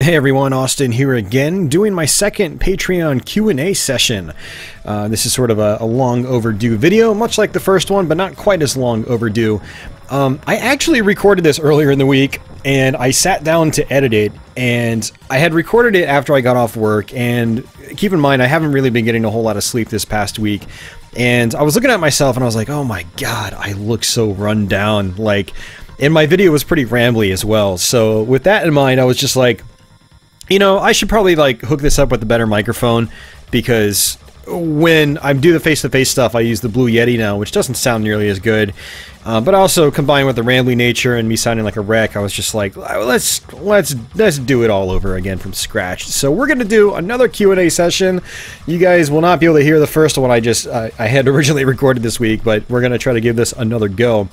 Hey everyone, Austin here again, doing my second Patreon Q&A session. This is sort of a long overdue video, much like the first one, but not quite as long overdue. I actually recorded this earlier in the week, and I sat down to edit it, and I had recorded it after I got off work, and keep in mind, I haven't really been getting a whole lot of sleep this past week, and I was looking at myself, and I was like, oh my god, I look so run down, like, and my video was pretty rambly as well, so with that in mind, I was just like, you know, I should probably like hook this up with a better microphone, because when I do the face-to-face stuff, I use the Blue Yeti now, which doesn't sound nearly as good. But also combined with the rambly nature and me sounding like a wreck, I was just like, let's do it all over again from scratch. So we're gonna do another Q&A session. You guys will not be able to hear the first one I had originally recorded this week, but we're gonna try to give this another go.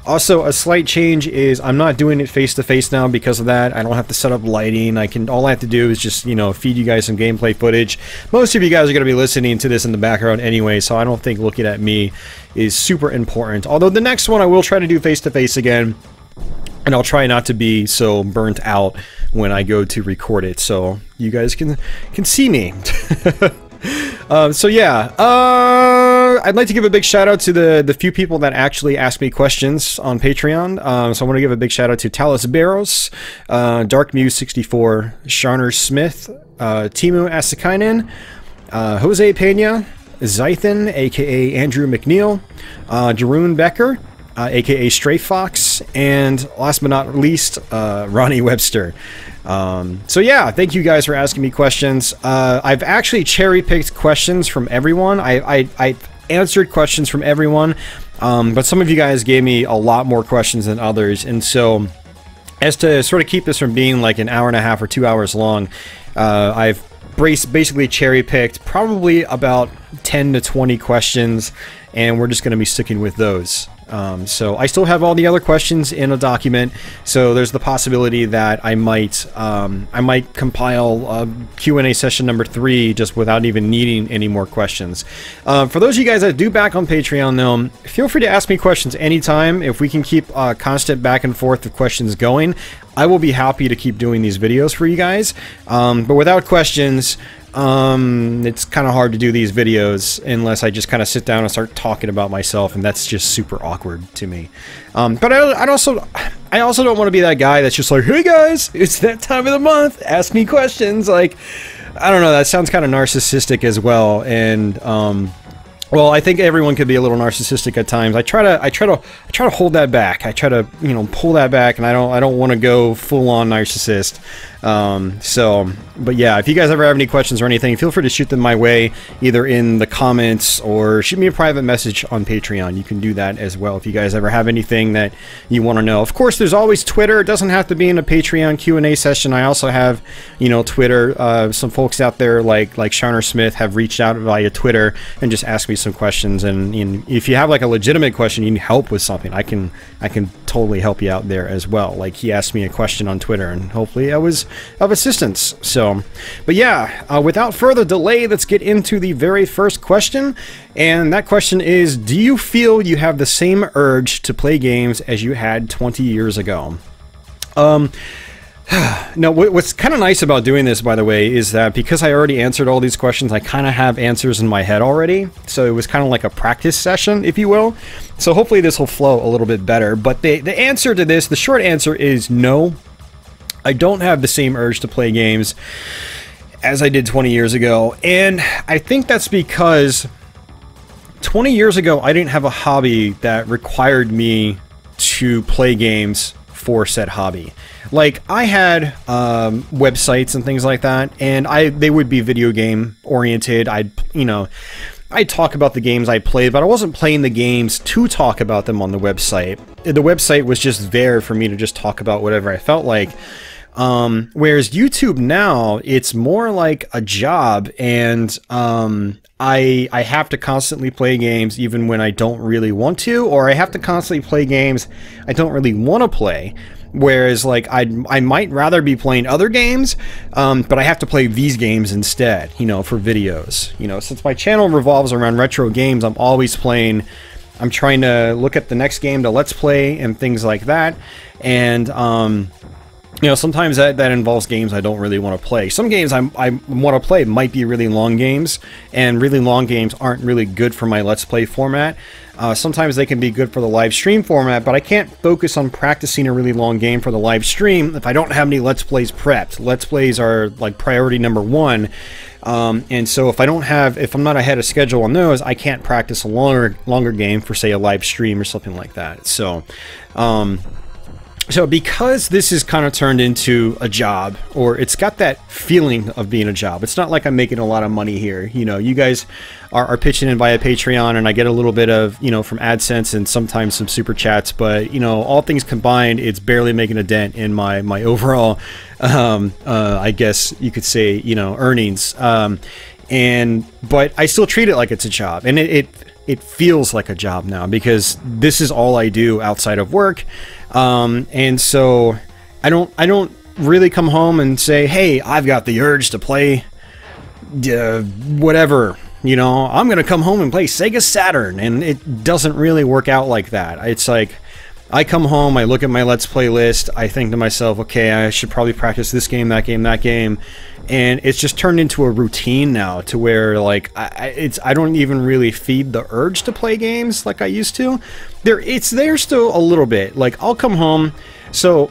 Also, a slight change is I'm not doing it face-to-face now because of that. I don't have to set up lighting. All I have to do is just, you know, feed you guys some gameplay footage. Most of you guys are gonna be listening to this in the background anyway, so I don't think looking at me is super important. Although the next one I will try to do face-to-face again, and I'll try not to be so burnt out when I go to record it, so you guys can see me. So yeah, I'd like to give a big shout out to the few people that actually ask me questions on Patreon. So I want to give a big shout out to Talis Barros, Darkmuse64, Sharner Smith, Timu Asakainen, Jose Pena, Zythan, aka Andrew McNeil, Jeroen Becker, aka Stray Fox, and last but not least, Ronnie Webster. So yeah, thank you guys for asking me questions. I've actually cherry-picked questions from everyone. I answered questions from everyone, but some of you guys gave me a lot more questions than others, and so as to sort of keep this from being like an hour and a half or 2 hours long, I've basically cherry-picked probably about 10 to 20 questions, and we're just going to be sticking with those. So I still have all the other questions in a document, so there's the possibility that I might compile Q&A session number 3 just without even needing any more questions. For those of you guys that do back on Patreon though, feel free to ask me questions anytime. If we can keep constant back and forth of questions going, I will be happy to keep doing these videos for you guys. But without questions, it's kind of hard to do these videos unless I just kind of sit down and start talking about myself, and that's just super awkward to me. But I also don't want to be that guy that's just like, hey guys, it's that time of the month, ask me questions. Like, I don't know, that sounds kind of narcissistic as well, and well, I think everyone could be a little narcissistic at times. I try to hold that back. I try to, you know, pull that back, and I don't want to go full on narcissist. But yeah, if you guys ever have any questions or anything, feel free to shoot them my way, either in the comments or shoot me a private message on Patreon. You can do that as well if you guys ever have anything that you want to know. Of course, there's always Twitter. It doesn't have to be in a Patreon Q&A session. I also have, you know, Twitter. Some folks out there like Sharner Smith have reached out via Twitter and just asked me some questions. And if you have like a legitimate question, you need help with something, I can totally help you out there as well. Like, he asked me a question on Twitter, and hopefully I was of assistance. So, but yeah, without further delay, let's get into the very first question. And that question is, do you feel you have the same urge to play games as you had 20 years ago? No, what's kind of nice about doing this, by the way, is that because I already answered all these questions, I kind of have answers in my head already. So it was kind of like a practice session, if you will. So hopefully this will flow a little bit better. But the answer to this, the short answer is no. I don't have the same urge to play games as I did 20 years ago. And I think that's because 20 years ago, I didn't have a hobby that required me to play games for said hobby. Like, I had websites and things like that, and they would be video game oriented. I'd talk about the games I played, but I wasn't playing the games to talk about them on the website. The website was just there for me to just talk about whatever I felt like. Whereas YouTube now, it's more like a job, and I have to constantly play games even when I don't really want to, or I have to constantly play games I don't really want to play. Whereas, like, I might rather be playing other games, but I have to play these games instead, you know, for videos. You know, since my channel revolves around retro games, I'm always playing. I'm trying to look at the next game to Let's Play and things like that. And You know, sometimes that involves games I don't really want to play. Some games I want to play might be really long games, and really long games aren't really good for my Let's Play format. Sometimes they can be good for the live stream format, but I can't focus on practicing a really long game for the live stream if I don't have any Let's Plays prepped. Let's Plays are like priority number one. And so if I'm not ahead of schedule on those, I can't practice a longer game for, say, a live stream or something like that. So, so because this is kind of turned into a job, or it's got that feeling of being a job, it's not like I'm making a lot of money here. You know, you guys are pitching in via Patreon, and I get a little bit of, you know, from AdSense and sometimes some super chats, but, you know, all things combined, it's barely making a dent in my overall, I guess you could say, you know, earnings. But I still treat it like it's a job, and it feels like a job now because this is all I do outside of work. And so I don't really come home and say, hey, I've got the urge to play whatever, you know, I'm gonna come home and play Sega Saturn, and it doesn't really work out like that. It's like I come home, I look at my Let's Play list, I think to myself, okay, I should probably practice this game, that game, that game, and it's just turned into a routine now to where, like, I don't even really feed the urge to play games like I used to. It's there still a little bit. Like, I'll come home, so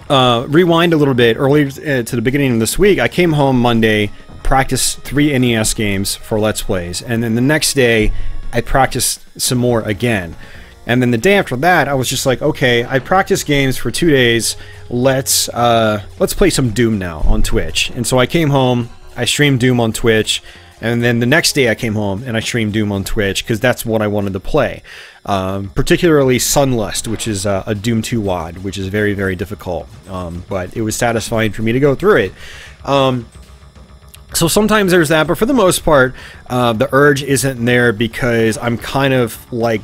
rewind a little bit earlier to the beginning of this week. I came home Monday, practiced 3 NES games for Let's Plays, and then the next day I practiced some more again. And then the day after that, I was just like, okay, I practiced games for 2 days. Let's play some Doom now on Twitch. And so I came home, I streamed Doom on Twitch, and then the next day I came home and I streamed Doom on Twitch because that's what I wanted to play. Particularly Sunlust, which is a Doom 2 WOD, which is very, very difficult. But it was satisfying for me to go through it. So sometimes there's that, but for the most part, the urge isn't there because I'm kind of like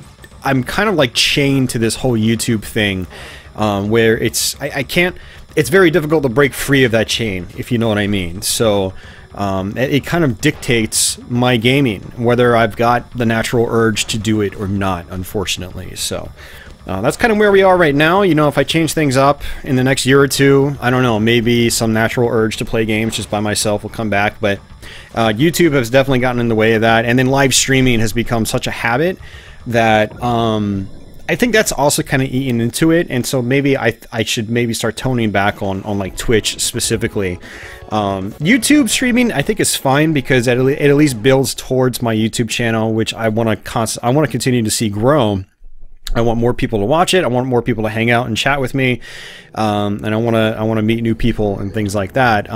chained to this whole YouTube thing, where I can't, it's very difficult to break free of that chain, if you know what I mean. So it kind of dictates my gaming, whether I've got the natural urge to do it or not, unfortunately. So that's kind of where we are right now. You know, if I change things up in the next year or two, I don't know, maybe some natural urge to play games just by myself will come back, but YouTube has definitely gotten in the way of that, and then live streaming has become such a habit that I think that's also kind of eaten into it, and so maybe I should maybe start toning back on like Twitch specifically. YouTube streaming I think is fine because it at least builds towards my YouTube channel, which I want to continue to see grow. I want more people to watch it. I want more people to hang out and chat with me, and I want to meet new people and things like that.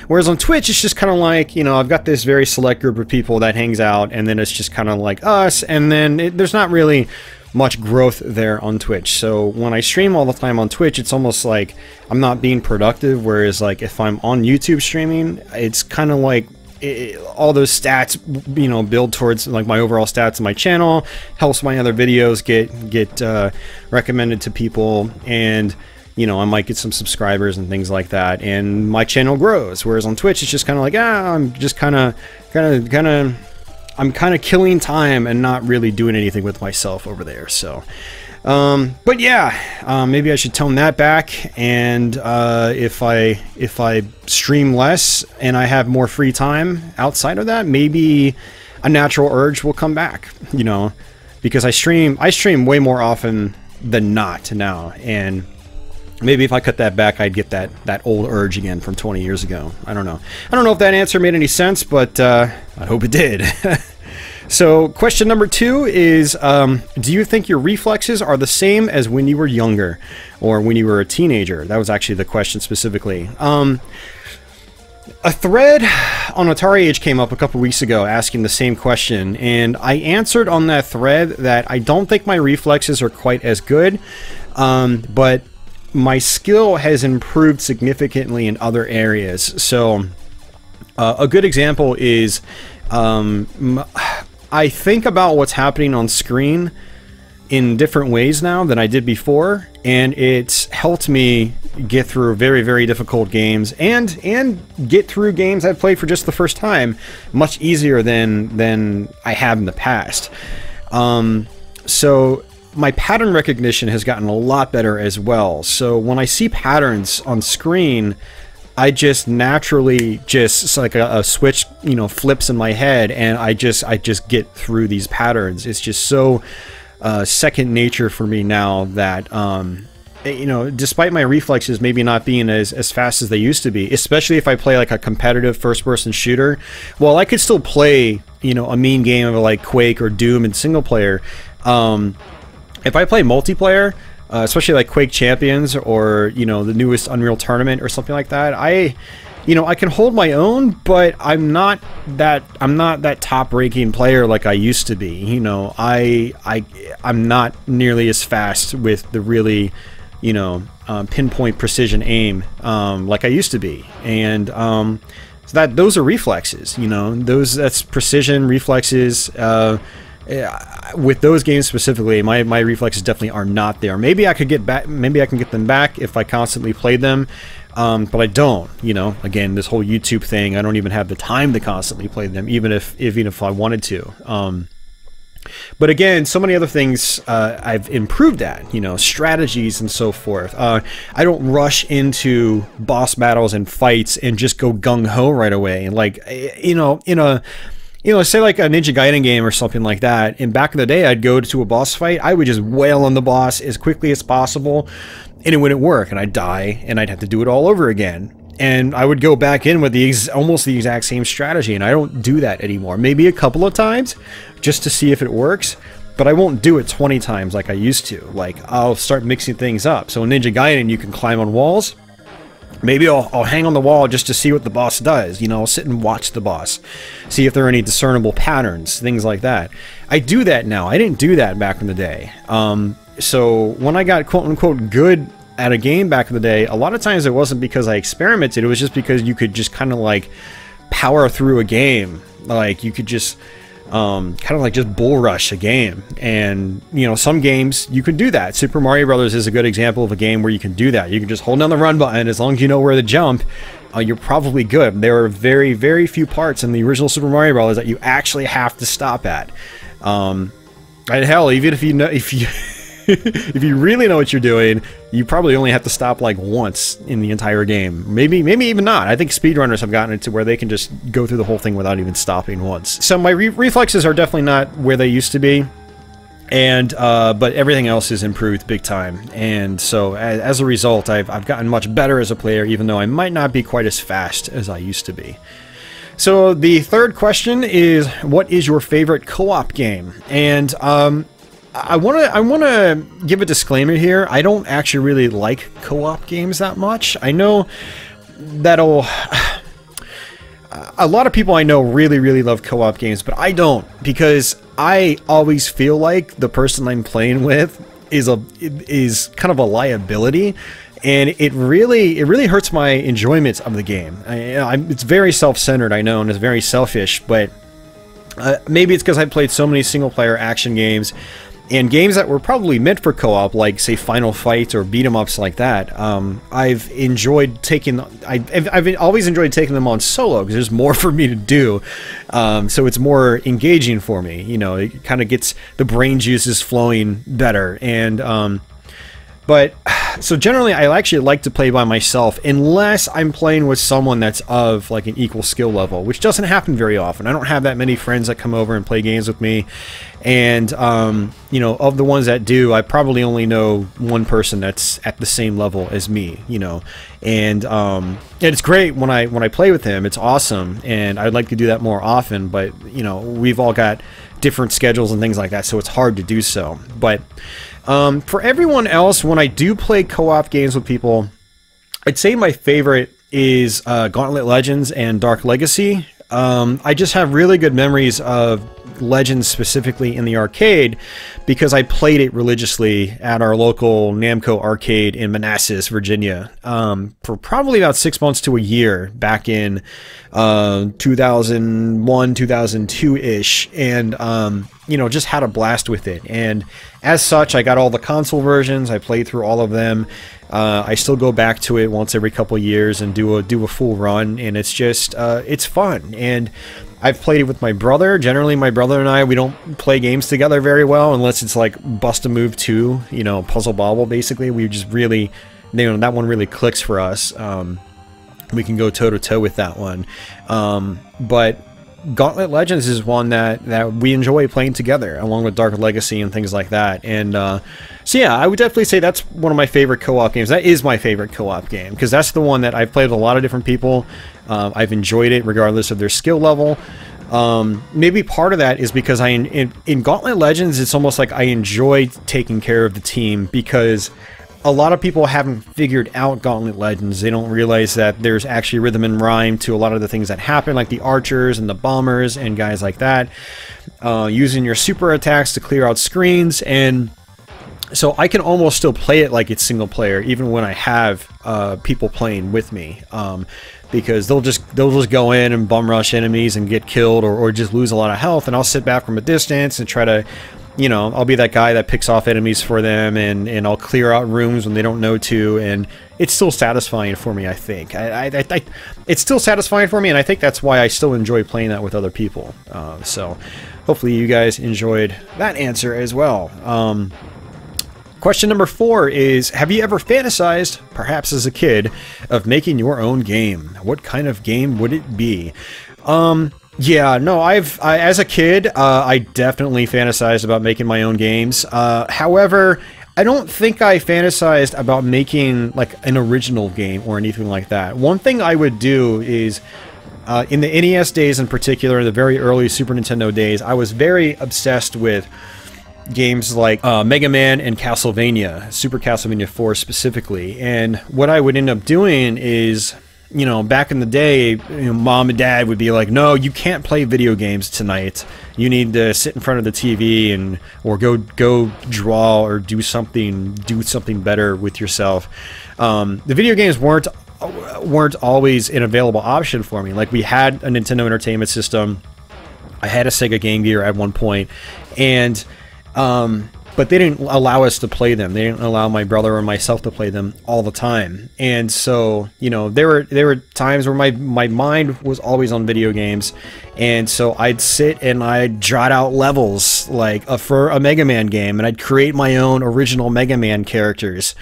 Whereas on Twitch, it's just kind of like, you know, I've got this very select group of people that hangs out, and then it's just kind of like us, and then there's not really much growth there on Twitch. So when I stream all the time on Twitch, it's almost like I'm not being productive. Whereas like if I'm on YouTube streaming, it's kind of like all those stats, you know, build towards like my overall stats of my channel, helps my other videos get recommended to people, and you know, I might get some subscribers and things like that, and my channel grows. Whereas on Twitch, it's just kind of like, I'm just I'm kind of killing time and not really doing anything with myself over there. So but yeah, maybe I should tone that back, and if I stream less and I have more free time outside of that, maybe a natural urge will come back, you know, because I stream way more often than not now, and maybe if I cut that back, I'd get that old urge again from 20 years ago. I don't know if that answer made any sense, but I hope it did. So question number 2 is, do you think your reflexes are the same as when you were younger or when you were a teenager? That was actually the question specifically. A thread on Atari Age came up a couple weeks ago asking the same question, and I answered on that thread that I don't think my reflexes are quite as good, but my skill has improved significantly in other areas. So a good example is I think about what's happening on screen in different ways now than I did before, and it's helped me get through very, very difficult games and get through games I've played for just the first time much easier than I have in the past. So my pattern recognition has gotten a lot better as well. So when I see patterns on screen, I just naturally it's like a switch, you know, flips in my head, and I just get through these patterns. It's just so second nature for me now that you know, despite my reflexes maybe not being as fast as they used to be, especially if I play like a competitive first-person shooter, well, I could still play, you know, a mean game of like Quake or Doom in single player. If I play multiplayer, especially like Quake Champions or, you know, the newest Unreal Tournament or something like that, you know, I can hold my own, but I'm not that top-ranking player like I used to be. You know, I'm not nearly as fast with the really, you know, pinpoint precision aim like I used to be, and so those are reflexes. You know, that's precision reflexes. With those games specifically, my reflexes definitely are not there. Maybe I could get back. Maybe I can get them back if I constantly played them, but I don't. You know, again, this whole YouTube thing, I don't even have the time to constantly play them, even if I wanted to. But again, so many other things I've improved at, you know, strategies and so forth. I don't rush into boss battles and fights and just go gung-ho right away. Like, you know, say like a Ninja Gaiden game or something like that. And back in the day, I'd go to a boss fight, I would just wail on the boss as quickly as possible, and it wouldn't work, and I'd die, and I'd have to do it all over again. And I would go back in with almost the exact same strategy, and I don't do that anymore. Maybe a couple of times, just to see if it works, but I won't do it 20 times like I used to. Like, I'll start mixing things up. So in Ninja Gaiden, you can climb on walls. Maybe I'll hang on the wall just to see what the boss does. You know, I'll sit and watch the boss, see if there are any discernible patterns, things like that. I do that now. I didn't do that back in the day. So when I got quote-unquote good at a game back in the day, a lot of times it wasn't because I experimented, it was just because you could just kind of like power through a game. Like, you could just kind of like just bull rush a game. And, you know, some games you can do that. Super Mario Brothers is a good example of a game where you can do that. You can just hold down the run button. As long as you know where to jump, you're probably good. There are very, very few parts in the original Super Mario Brothers that you actually have to stop at. And hell, even if you know, if you really know what you're doing, you probably only have to stop like once in the entire game. Maybe even not. I think speedrunners have gotten it to where they can just go through the whole thing without even stopping once. So my reflexes are definitely not where they used to be, and but everything else is improved big time. And so as a result, I've gotten much better as a player, even though I might not be quite as fast as I used to be. So the third question is, what is your favorite co-op game? And I want to give a disclaimer here. I don't actually really like co-op games that much. I know that'll... a lot of people I know really, really love co-op games, but I don't, because I always feel like the person I'm playing with is kind of a liability, and it really hurts my enjoyment of the game. It's very self-centered, I know, and it's very selfish, but maybe it's because I played so many single-player action games, and games that were probably meant for co-op, like say Final Fight or beat-em-ups like that. I've always enjoyed taking them on solo because there's more for me to do. So it's more engaging for me. You know, it kind of gets the brain juices flowing better. And but so generally, I actually like to play by myself unless I'm playing with someone that's of like an equal skill level, which doesn't happen very often. I don't have that many friends that come over and play games with me. And, you know, of the ones that do, I probably only know one person that's at the same level as me, you know. And it's great when I play with him. It's awesome. And I'd like to do that more often. But, you know, we've all got different schedules and things like that, so it's hard to do so. But for everyone else, when I do play co-op games with people, I'd say my favorite is Gauntlet Legends and Dark Legacy. I just have really good memories of Legends specifically in the arcade because I played it religiously at our local Namco arcade in Manassas, Virginia, for probably about 6 months to a year back in 2001, 2002-ish, and you know, just had a blast with it. And as such, I got all the console versions, I played through all of them, I still go back to it once every couple years and do a full run, and it's just it's fun. And I've played it with my brother. Generally, my brother and I, we don't play games together very well unless it's like Bust a Move 2, you know, Puzzle Bobble. Basically, we just really, you know, that one really clicks for us. We can go toe to toe with that one, but Gauntlet Legends is one that we enjoy playing together, along with Dark Legacy and things like that. And so yeah, I would definitely say that's one of my favorite co-op games. That is my favorite co-op game, because that's the one that I've played with a lot of different people. I've enjoyed it regardless of their skill level. Maybe part of that is because in Gauntlet Legends, it's almost like I enjoy taking care of the team, because a lot of people haven't figured out Gauntlet Legends. They don't realize that there's actually rhythm and rhyme to a lot of the things that happen, like the archers and the bombers and guys like that. Using your super attacks to clear out screens, and so I can almost still play it like it's single player, even when I have people playing with me, because they'll just go in and bum rush enemies and get killed, or just lose a lot of health, and I'll sit back from a distance and try to, you know, I'll be that guy that picks off enemies for them, and I'll clear out rooms when they don't know to, and it's still satisfying for me, I think. It's still satisfying for me, and I think that's why I still enjoy playing that with other people. So hopefully you guys enjoyed that answer as well. Question number 4 is, have you ever fantasized, perhaps as a kid, of making your own game? What kind of game would it be? Yeah, no, as a kid, I definitely fantasized about making my own games. However, I don't think I fantasized about making like an original game or anything like that. One thing I would do is, in the NES days in particular, the very early Super Nintendo days, I was very obsessed with games like Mega Man and Castlevania, Super Castlevania 4 specifically. And what I would end up doing is, you know, back in the day, you know, Mom and Dad would be like, no, you can't play video games tonight. You need to sit in front of the TV or go draw or do something better with yourself. The video games weren't always an available option for me. Like, we had a Nintendo Entertainment System. I had a Sega Game Gear at one point, and but they didn't allow us to play them. They didn't allow my brother or myself to play them all the time. And so, you know, there were times where my mind was always on video games, and so I'd sit and I'd jot out levels like for a Mega Man game, and I'd create my own original Mega Man characters.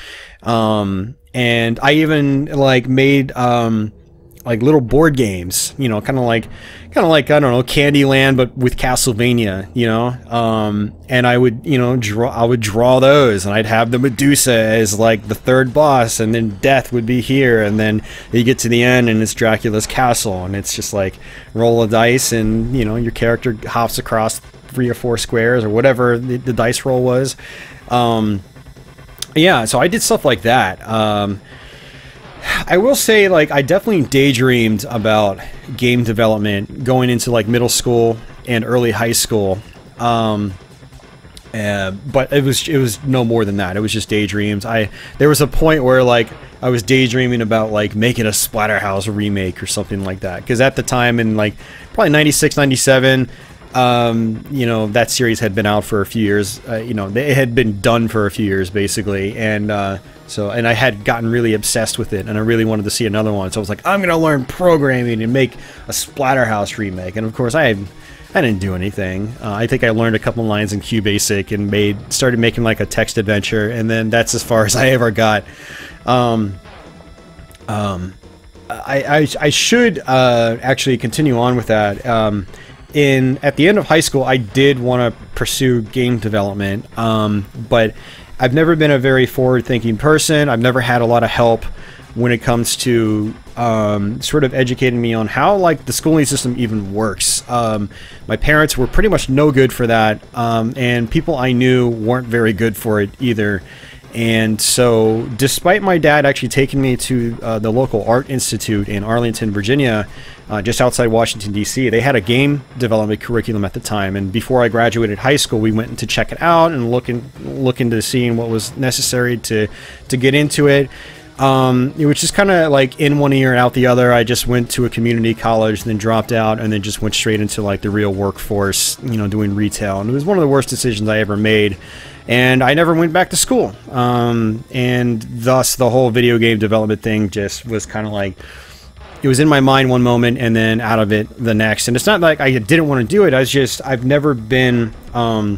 And I even like made like little board games, you know, kind of like I don't know, Candyland, but with Castlevania, you know. And I would, you know, draw those, and I'd have the Medusa as like the third boss, and then Death would be here, and then you get to the end and it's Dracula's castle, and it's just like roll a dice, and you know, your character hops across 3 or 4 squares or whatever the dice roll was. Yeah, so I did stuff like that. I will say, like, I definitely daydreamed about game development going into like middle school and early high school, but it was no more than that. It was just daydreams. There was a point where like I was daydreaming about like making a Splatterhouse remake or something like that, because at the time in like probably 96, 97, you know, that series had been out for a few years. You know, it had been done for a few years basically, and I had gotten really obsessed with it, and I really wanted to see another one. So I was like, I'm gonna learn programming and make a Splatterhouse remake. And of course, I didn't do anything. I think I learned a couple lines in QBasic and started making like a text adventure, and then that's as far as I ever got. I should actually continue on with that. At the end of high school, I did want to pursue game development, but I've never been a very forward-thinking person. I've never had a lot of help when it comes to sort of educating me on how like the schooling system even works. My parents were pretty much no good for that, and people I knew weren't very good for it either. And so, despite my dad actually taking me to the local art institute in Arlington, Virginia, just outside Washington, D.C., they had a game development curriculum at the time. And before I graduated high school, we went to check it out and look into seeing what was necessary to get into it. which is kind of like in one ear, out the other. I just went to a community college, then dropped out, and then just went straight into like the real workforce, you know, doing retail. And it was one of the worst decisions I ever made. And I never went back to school. And thus the whole video game development thing just was kind of like, it was in my mind one moment and then out of it the next. And it's not like I didn't want to do it. I've never been, I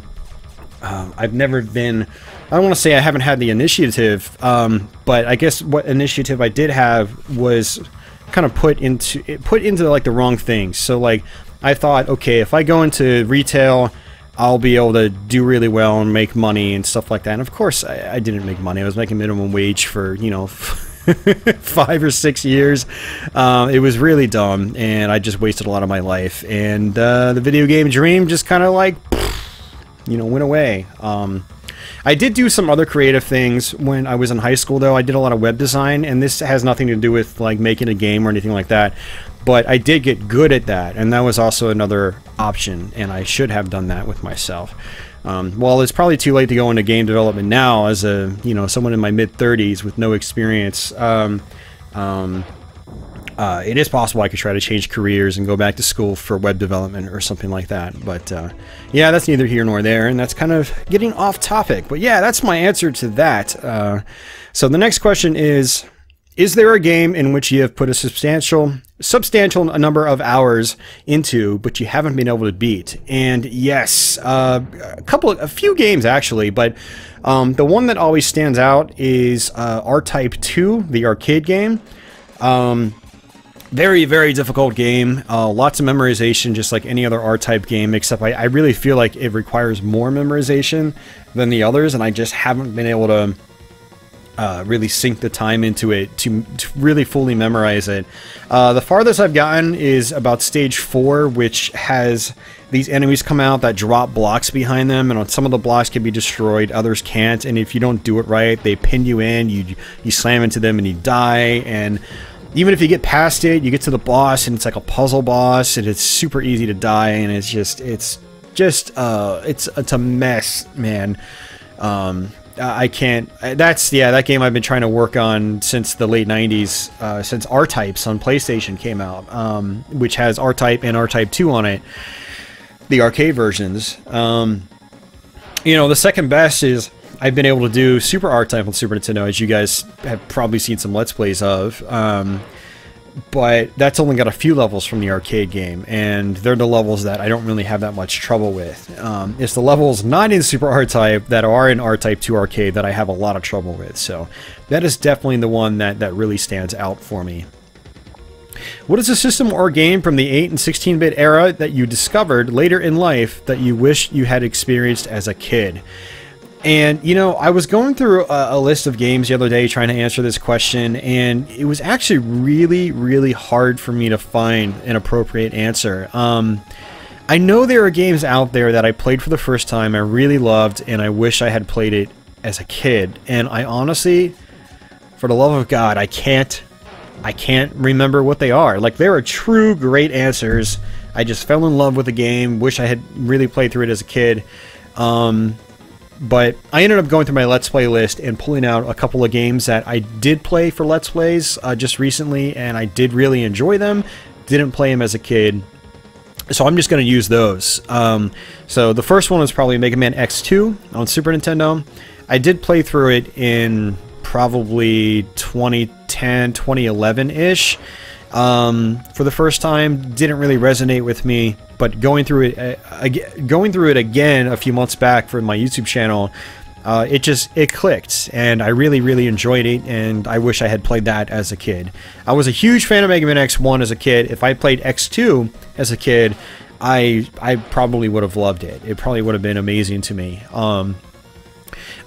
don't want to say I haven't had the initiative, but I guess what initiative I did have was kind of put into like the wrong things. So like I thought, okay, if I go into retail, I'll be able to do really well and make money and stuff like that. And of course I didn't make money. I was making minimum wage for, you know, 5 or 6 years. It was really dumb, and I just wasted a lot of my life. And the video game dream just kind of like, you know, went away. I did do some other creative things when I was in high school, though. I did a lot of web design, and this has nothing to do with like making a game or anything like that. But I did get good at that, and that was also another option, and I should have done that with myself. Well, it's probably too late to go into game development now as a, you know, someone in my mid-30s with no experience. It is possible I could try to change careers and go back to school for web development or something like that. But yeah, that's neither here nor there, and that's kind of getting off topic. But yeah, that's my answer to that. So the next question is there a game in which you have put a substantial number of hours into, but you haven't been able to beat? And yes, a few games actually, but the one that always stands out is R-Type 2, the arcade game. Very, very difficult game. Lots of memorization, just like any other R-Type game, except I really feel like it requires more memorization than the others, and I just haven't been able to really sink the time into it to really fully memorize it. The farthest I've gotten is about stage 4, which has these enemies come out that drop blocks behind them, and some of the blocks can be destroyed, others can't, and if you don't do it right, they pin you in, you slam into them and you die. And even if you get past it, you get to the boss, and it's like a puzzle boss, and it's super easy to die, and it's a mess, man. I can't. That game I've been trying to work on since the late 90s, since R-Types on PlayStation came out, which has R-Type and R-Type 2 on it, the arcade versions. You know, the second best is I've been able to do Super R-Type on Super Nintendo, as you guys have probably seen some Let's Plays of. But that's only got a few levels from the arcade game, and they're the levels that I don't really have that much trouble with. It's the levels not in Super R-Type that are in R-Type 2 arcade that I have a lot of trouble with, so that is definitely the one that really stands out for me. What is a system or game from the 8 and 16-bit era that you discovered later in life that you wish you had experienced as a kid? And, you know, I was going through a list of games the other day trying to answer this question, and it was actually really, really hard for me to find an appropriate answer. I know there are games out there that I played for the first time, I really loved, and I wish I had played it as a kid. And I honestly, for the love of God, I can't remember what they are. Like, there are true great answers. I just fell in love with the game, wish I had really played through it as a kid. But I ended up going through my Let's Play list and pulling out a couple of games that I did play for Let's Plays just recently, and I did really enjoy them. Didn't play them as a kid, so I'm just going to use those. So the first one is probably Mega Man X2 on Super Nintendo. I did play through it in probably 2010, 2011-ish. For the first time, didn't really resonate with me, but going through it again a few months back for my YouTube channel, it clicked, and I really, really enjoyed it, and I wish I had played that as a kid. I was a huge fan of Mega Man X1 as a kid. If I played X2 as a kid, I probably would have loved it. It probably would have been amazing to me.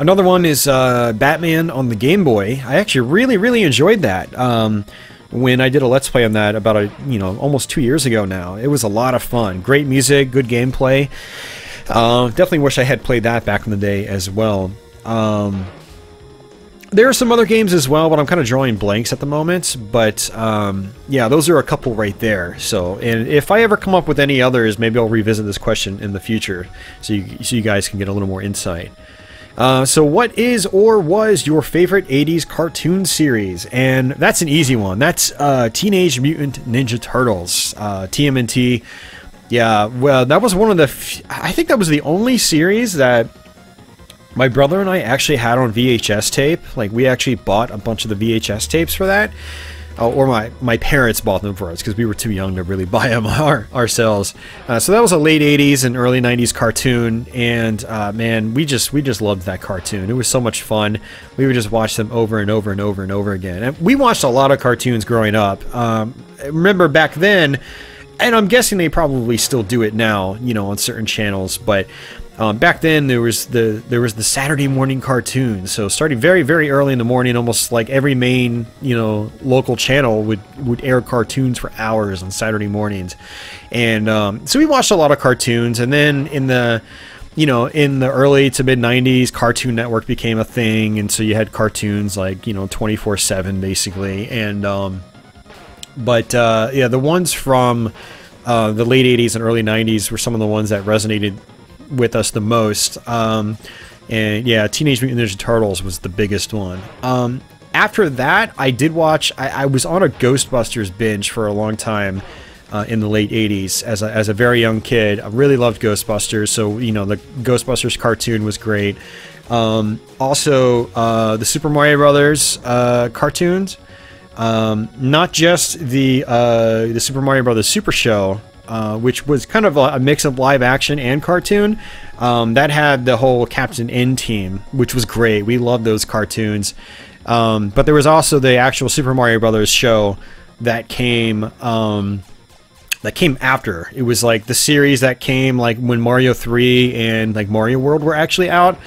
Another one is Batman on the Game Boy. I actually really, really enjoyed that. When I did a Let's Play on that about almost 2 years ago now. It was a lot of fun. Great music, good gameplay. Definitely wish I had played that back in the day as well. There are some other games as well, but I'm kind of drawing blanks at the moment. But yeah, those are a couple right there. So, and if I ever come up with any others, maybe I'll revisit this question in the future, so you guys can get a little more insight. So what is or was your favorite 80s cartoon series? And that's an easy one. That's Teenage Mutant Ninja Turtles, TMNT. Yeah, well, that was one of the... I think that was the only series that my brother and I actually had on VHS tape. Like, we actually bought a bunch of the VHS tapes for that. Or my parents bought them for us because we were too young to really buy them ourselves. So that was a late 80s and early 90s cartoon, and man, we just loved that cartoon. It was so much fun. We would just watch them over and over and over and over again. And we watched a lot of cartoons growing up. Remember back then, and I'm guessing they probably still do it now, you know, on certain channels, but back then there was the Saturday morning cartoon. So starting very, very early in the morning, almost like every main, you know, local channel would air cartoons for hours on Saturday mornings. And so we watched a lot of cartoons, and then in the early to mid 90s, Cartoon Network became a thing, and so you had cartoons like, you know, 24/7 basically. And yeah, the ones from the late 80s and early 90s were some of the ones that resonated with us the most. And yeah, Teenage Mutant Ninja Turtles was the biggest one. After that, I did watch... I was on a Ghostbusters binge for a long time in the late 80s as a very young kid. I really loved Ghostbusters, so, you know, the Ghostbusters cartoon was great. Also, the Super Mario Brothers cartoons. Not just the Super Mario Brothers Super Show, which was kind of a mix of live action and cartoon. That had the whole Captain N team, which was great. We loved those cartoons. But there was also the actual Super Mario Brothers show that came after. It was like the series that came like when Mario 3 and like Mario World were actually out.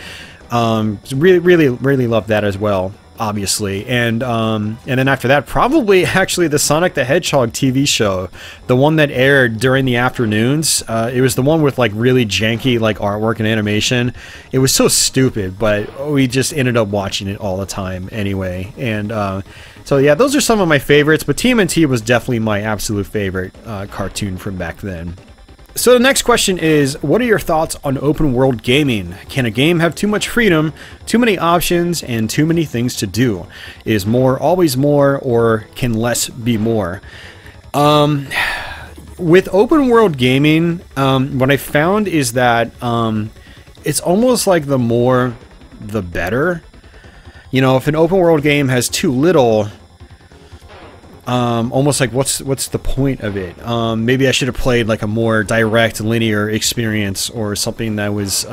Really loved that as well, obviously. And then after that, probably actually the Sonic the Hedgehog TV show, the one that aired during the afternoons. It was the one with like really janky like artwork and animation. It was so stupid, but we just ended up watching it all the time anyway. And so yeah, those are some of my favorites, but TMNT was definitely my absolute favorite cartoon from back then. So the next question is, what are your thoughts on open world gaming? Can a game have too much freedom, too many options, and too many things to do? Is more always more, or can less be more? With open world gaming, what I found is that it's almost like the more, the better. You know, if an open world game has too little, almost like what's the point of it? Maybe I should have played like a more direct linear experience, or something that was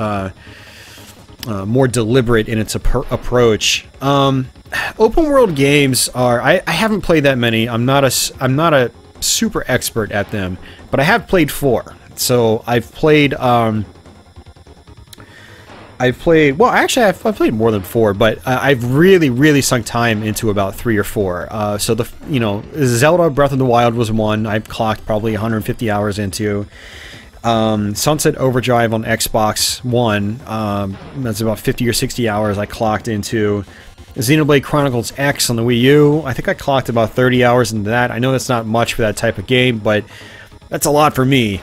more deliberate in its approach. Open world games are... I haven't played that many. I'm not a super expert at them, but I have played 4. So I've played... well, actually, I've played more than 4, but I've really sunk time into about 3 or 4. So Zelda Breath of the Wild was one I've clocked probably 150 hours into. Sunset Overdrive on Xbox One, that's about 50 or 60 hours I clocked into. Xenoblade Chronicles X on the Wii U, I think I clocked about 30 hours into that. I know that's not much for that type of game, but that's a lot for me.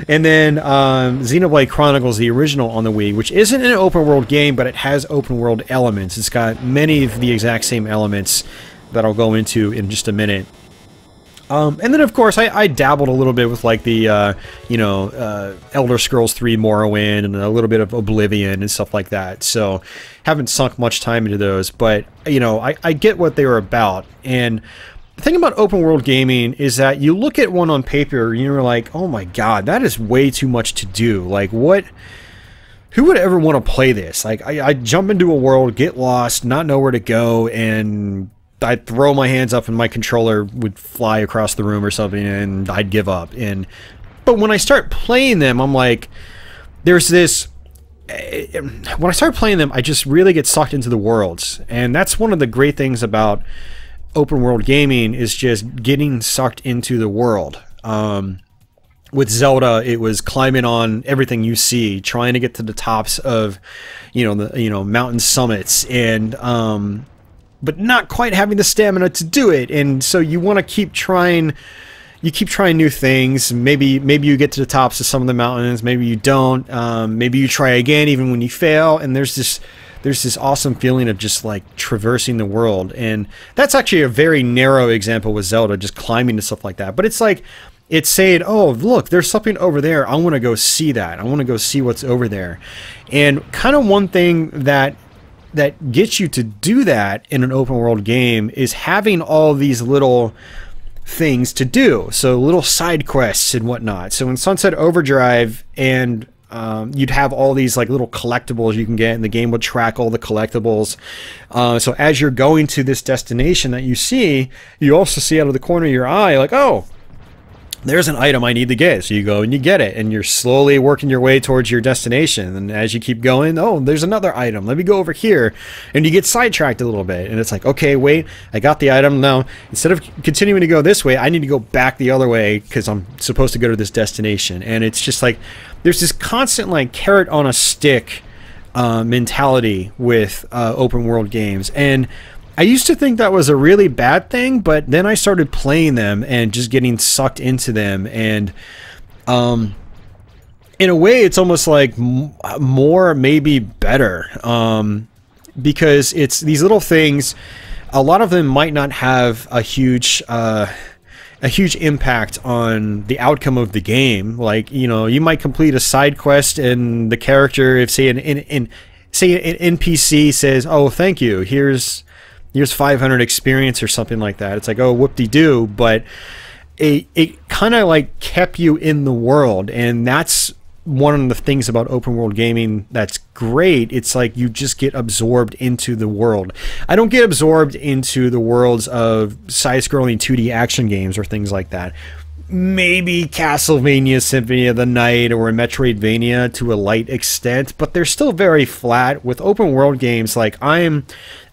And then Xenoblade Chronicles, the original on the Wii, which isn't an open world game, but it has open world elements. It's got many of the exact same elements that I'll go into in just a minute. And then, of course, I dabbled a little bit with like the, Elder Scrolls 3 Morrowind and a little bit of Oblivion and stuff like that. So haven't sunk much time into those, but, you know, I get what they were about. And the thing about open world gaming is that you look at one on paper and you're like, oh my god, that is way too much to do. Like, what? Who would ever want to play this? Like, I jump into a world, get lost, not know where to go, and I'd throw my hands up and my controller would fly across the room or something, and I'd give up. But when I start playing them, I'm like, there's this... When I start playing them, I just really get sucked into the worlds. And that's one of the great things about open world gaming, is just getting sucked into the world. With Zelda, it was climbing on everything you see, trying to get to the tops of, mountain summits, and but not quite having the stamina to do it. And so you want to keep trying, you keep trying new things. Maybe you get to the tops of some of the mountains, maybe you don't. Maybe you try again even when you fail, and there's this awesome feeling of just like traversing the world. And that's actually a very narrow example with Zelda, just climbing and stuff like that. But it's like, it's saying, oh, look, there's something over there. I want to go see that. I want to go see what's over there. And kind of one thing that gets you to do that in an open world game is having all these little things to do. So little side quests and whatnot. So in Sunset Overdrive, and you'd have all these like little collectibles you can get, and the game would track all the collectibles. So as you're going to this destination that you see, you also see out of the corner of your eye, like, oh, there's an item I need to get. So you go and you get it, and you're slowly working your way towards your destination. And as you keep going, oh, there's another item. Let me go over here. And you get sidetracked a little bit. And it's like, okay, wait, I got the item. Now, instead of continuing to go this way, I need to go back the other way because I'm supposed to go to this destination. And it's just like, there's this constant like carrot on a stick mentality with open world games. And I used to think that was a really bad thing, but then I started playing them and just getting sucked into them. And in a way, it's almost like more, maybe better, because it's these little things. A lot of them might not have a huge impact on the outcome of the game. Like, you know, you might complete a side quest, and the character, if say an NPC says, "Oh, thank you. Here's 500 experience," or something like that. It's like, oh, whoop-de-doo, but it kind of like kept you in the world, and that's one of the things about open world gaming that's great. It's like you just get absorbed into the world. I don't get absorbed into the worlds of side-scrolling 2D action games or things like that. Maybe Castlevania Symphony of the Night or Metroidvania to a light extent, but they're still very flat. With open world games, like I'm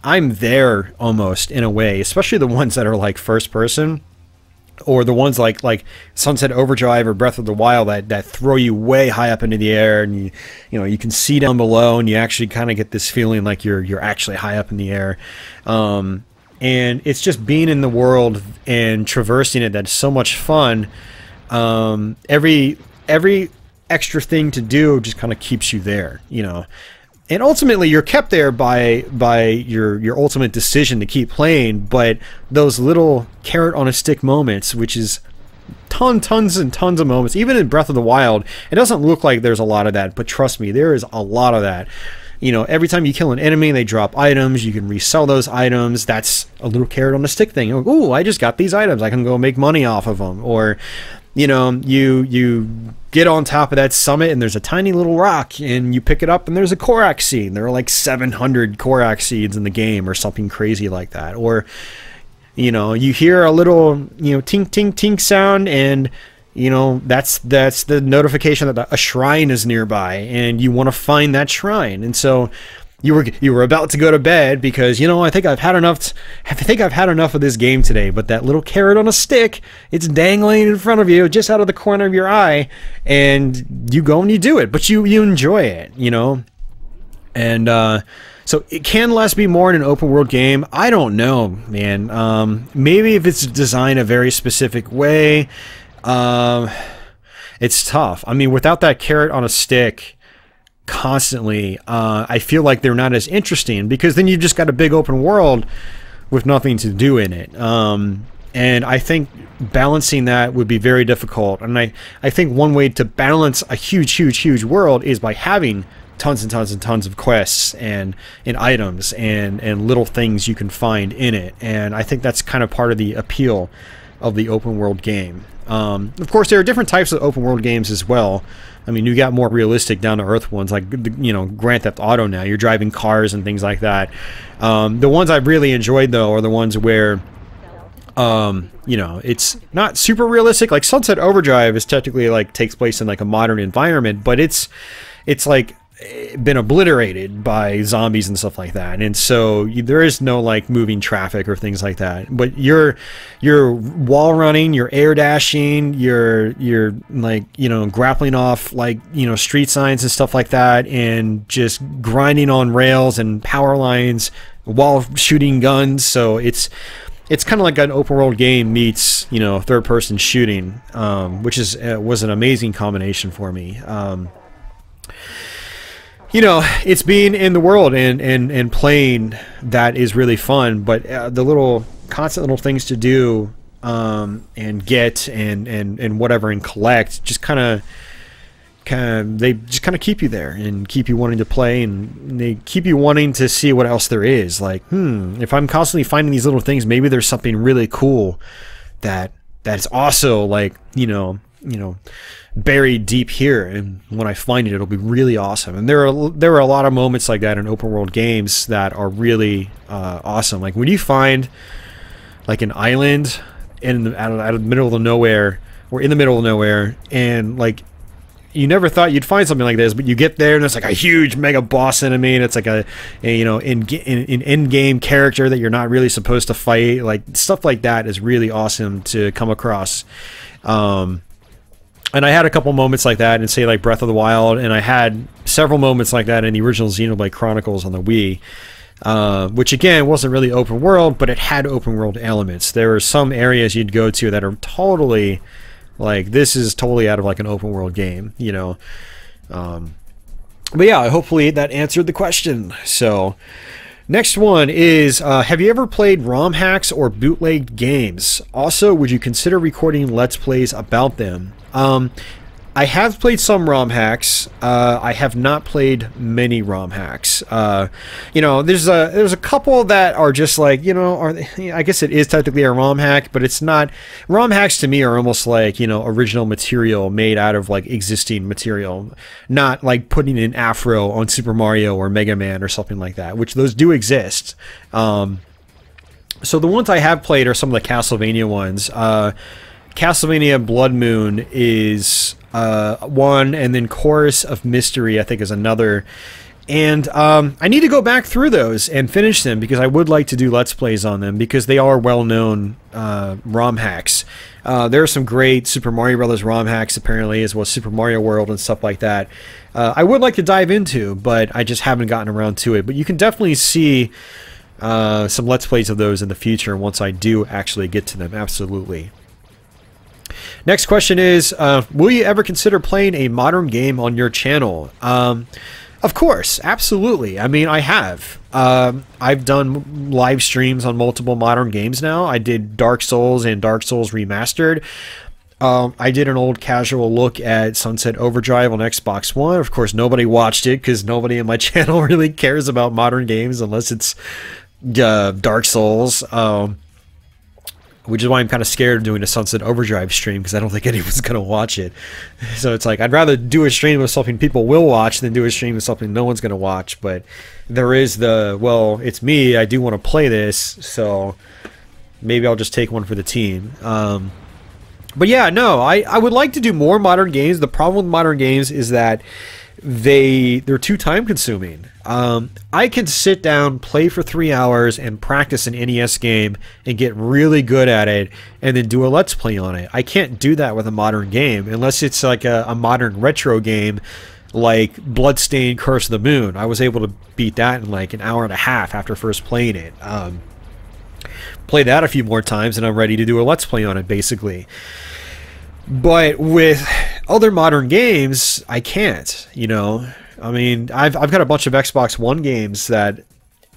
there almost in a way, especially the ones that are like first person, or the ones like Sunset Overdrive or Breath of the Wild that throw you way high up into the air, and you know you can see down below, and you actually kind of get this feeling like you're actually high up in the air. And it's just being in the world and traversing it that's so much fun. Every extra thing to do just kind of keeps you there, you know. And ultimately, you're kept there by your ultimate decision to keep playing. But those little carrot on a stick moments, which is tons and tons of moments, even in Breath of the Wild, it doesn't look like there's a lot of that, but trust me, there is a lot of that. You know, every time you kill an enemy, they drop items. You can resell those items. That's a little carrot on a stick thing. Oh, I just got these items. I can go make money off of them. Or, you know, you get on top of that summit and there's a tiny little rock, and you pick it up and there's a Korak seed. There are like 700 Korak seeds in the game or something crazy like that. Or, you know, you hear a little, you know, tink, tink, tink sound, and you know, that's the notification that a shrine is nearby, and you want to find that shrine. And so you were about to go to bed because, you know, I think I've had enough of this game today. But that little carrot on a stick, it's dangling in front of you, just out of the corner of your eye, and you go and you do it. But you enjoy it, you know. And so it can less be more in an open world game. I don't know, man. Maybe if it's designed a very specific way. It's tough. I mean, without that carrot on a stick constantly, I feel like they're not as interesting, because then you've just got a big open world with nothing to do in it. And I think balancing that would be very difficult. And I think one way to balance a huge world is by having tons and tons and tons of quests and items and little things you can find in it. And I think that's kind of part of the appeal of the open world game. Of course, there are different types of open world games as well. I mean, you got more realistic, down-to-earth ones, like, you know, Grand Theft Auto now. You're driving cars and things like that. The ones I've really enjoyed, though, are the ones where, you know, it's not super realistic. Like, Sunset Overdrive is technically, like, takes place in, like, a modern environment, but it's like, been obliterated by zombies and stuff like that, and so there is no like moving traffic or things like that. But you're wall running, you're air dashing, you're like, you know, grappling off like, you know, street signs and stuff like that, and just grinding on rails and power lines while shooting guns. So it's it's kind of like an open world game meets, you know, third person shooting, which was an amazing combination for me. You know, it's being in the world and playing that is really fun, but the little constant little things to do and get and whatever and collect just kind of keep you there and keep you wanting to play, and they keep you wanting to see what else there is. Like, if I'm constantly finding these little things, maybe there's something really cool that's also like, you know, buried deep here, and when I find it, it'll be really awesome. And there are a lot of moments like that in open world games that are really awesome. Like when you find like an island out of the middle of nowhere, or in the middle of nowhere, and like you never thought you'd find something like this, but you get there and there's like a huge mega boss enemy, and it's like a you know, an in-game character that you're not really supposed to fight. Like stuff like that is really awesome to come across. And I had a couple moments like that in, say, like Breath of the Wild, and I had several moments like that in the original Xenoblade Chronicles on the Wii, which again wasn't really open world, but it had open world elements. There were some areas you'd go to that are totally like, this is totally out of like an open world game, you know. But yeah, hopefully that answered the question. So next one is, have you ever played ROM hacks or bootlegged games? Also, would you consider recording Let's Plays about them? I have played some ROM hacks. I have not played many ROM hacks. You know, there's a couple that are just like, you know, I guess it is technically a ROM hack, but it's not. ROM hacks to me are almost like, you know, original material made out of like existing material, not like putting an afro on Super Mario or Mega Man or something like that, which those do exist. So the ones I have played are some of the Castlevania ones. Castlevania Blood Moon is one, and then Chorus of Mystery, I think, is another. And I need to go back through those and finish them, because I would like to do Let's Plays on them, because they are well-known ROM hacks. There are some great Super Mario Brothers ROM hacks, apparently, as well as Super Mario World and stuff like that. I would like to dive into, but I just haven't gotten around to it. But you can definitely see some Let's Plays of those in the future once I do actually get to them, absolutely. Next question is, will you ever consider playing a modern game on your channel? Of course, absolutely. I mean, I have. I've done live streams on multiple modern games now. I did Dark Souls and Dark Souls Remastered. I did an old casual look at Sunset Overdrive on Xbox One. Of course, nobody watched it, because nobody in my channel really cares about modern games unless it's Dark Souls. Which is why I'm kind of scared of doing a Sunset Overdrive stream, because I don't think anyone's going to watch it. So it's like, I'd rather do a stream of something people will watch than do a stream of something no one's going to watch. But there is the, well, it's me, I do want to play this, so maybe I'll just take one for the team. But yeah, no, I would like to do more modern games. The problem with modern games is that they're too time consuming. I can sit down, play for 3 hours, and practice an NES game and get really good at it, and then do a Let's Play on it. I can't do that with a modern game unless it's like a modern retro game like Bloodstained Curse of the Moon. I was able to beat that in like an hour and a half after first playing it. Play that a few more times and I'm ready to do a Let's Play on it, basically. But with other modern games, I can't, you know. I mean, I've got a bunch of Xbox One games that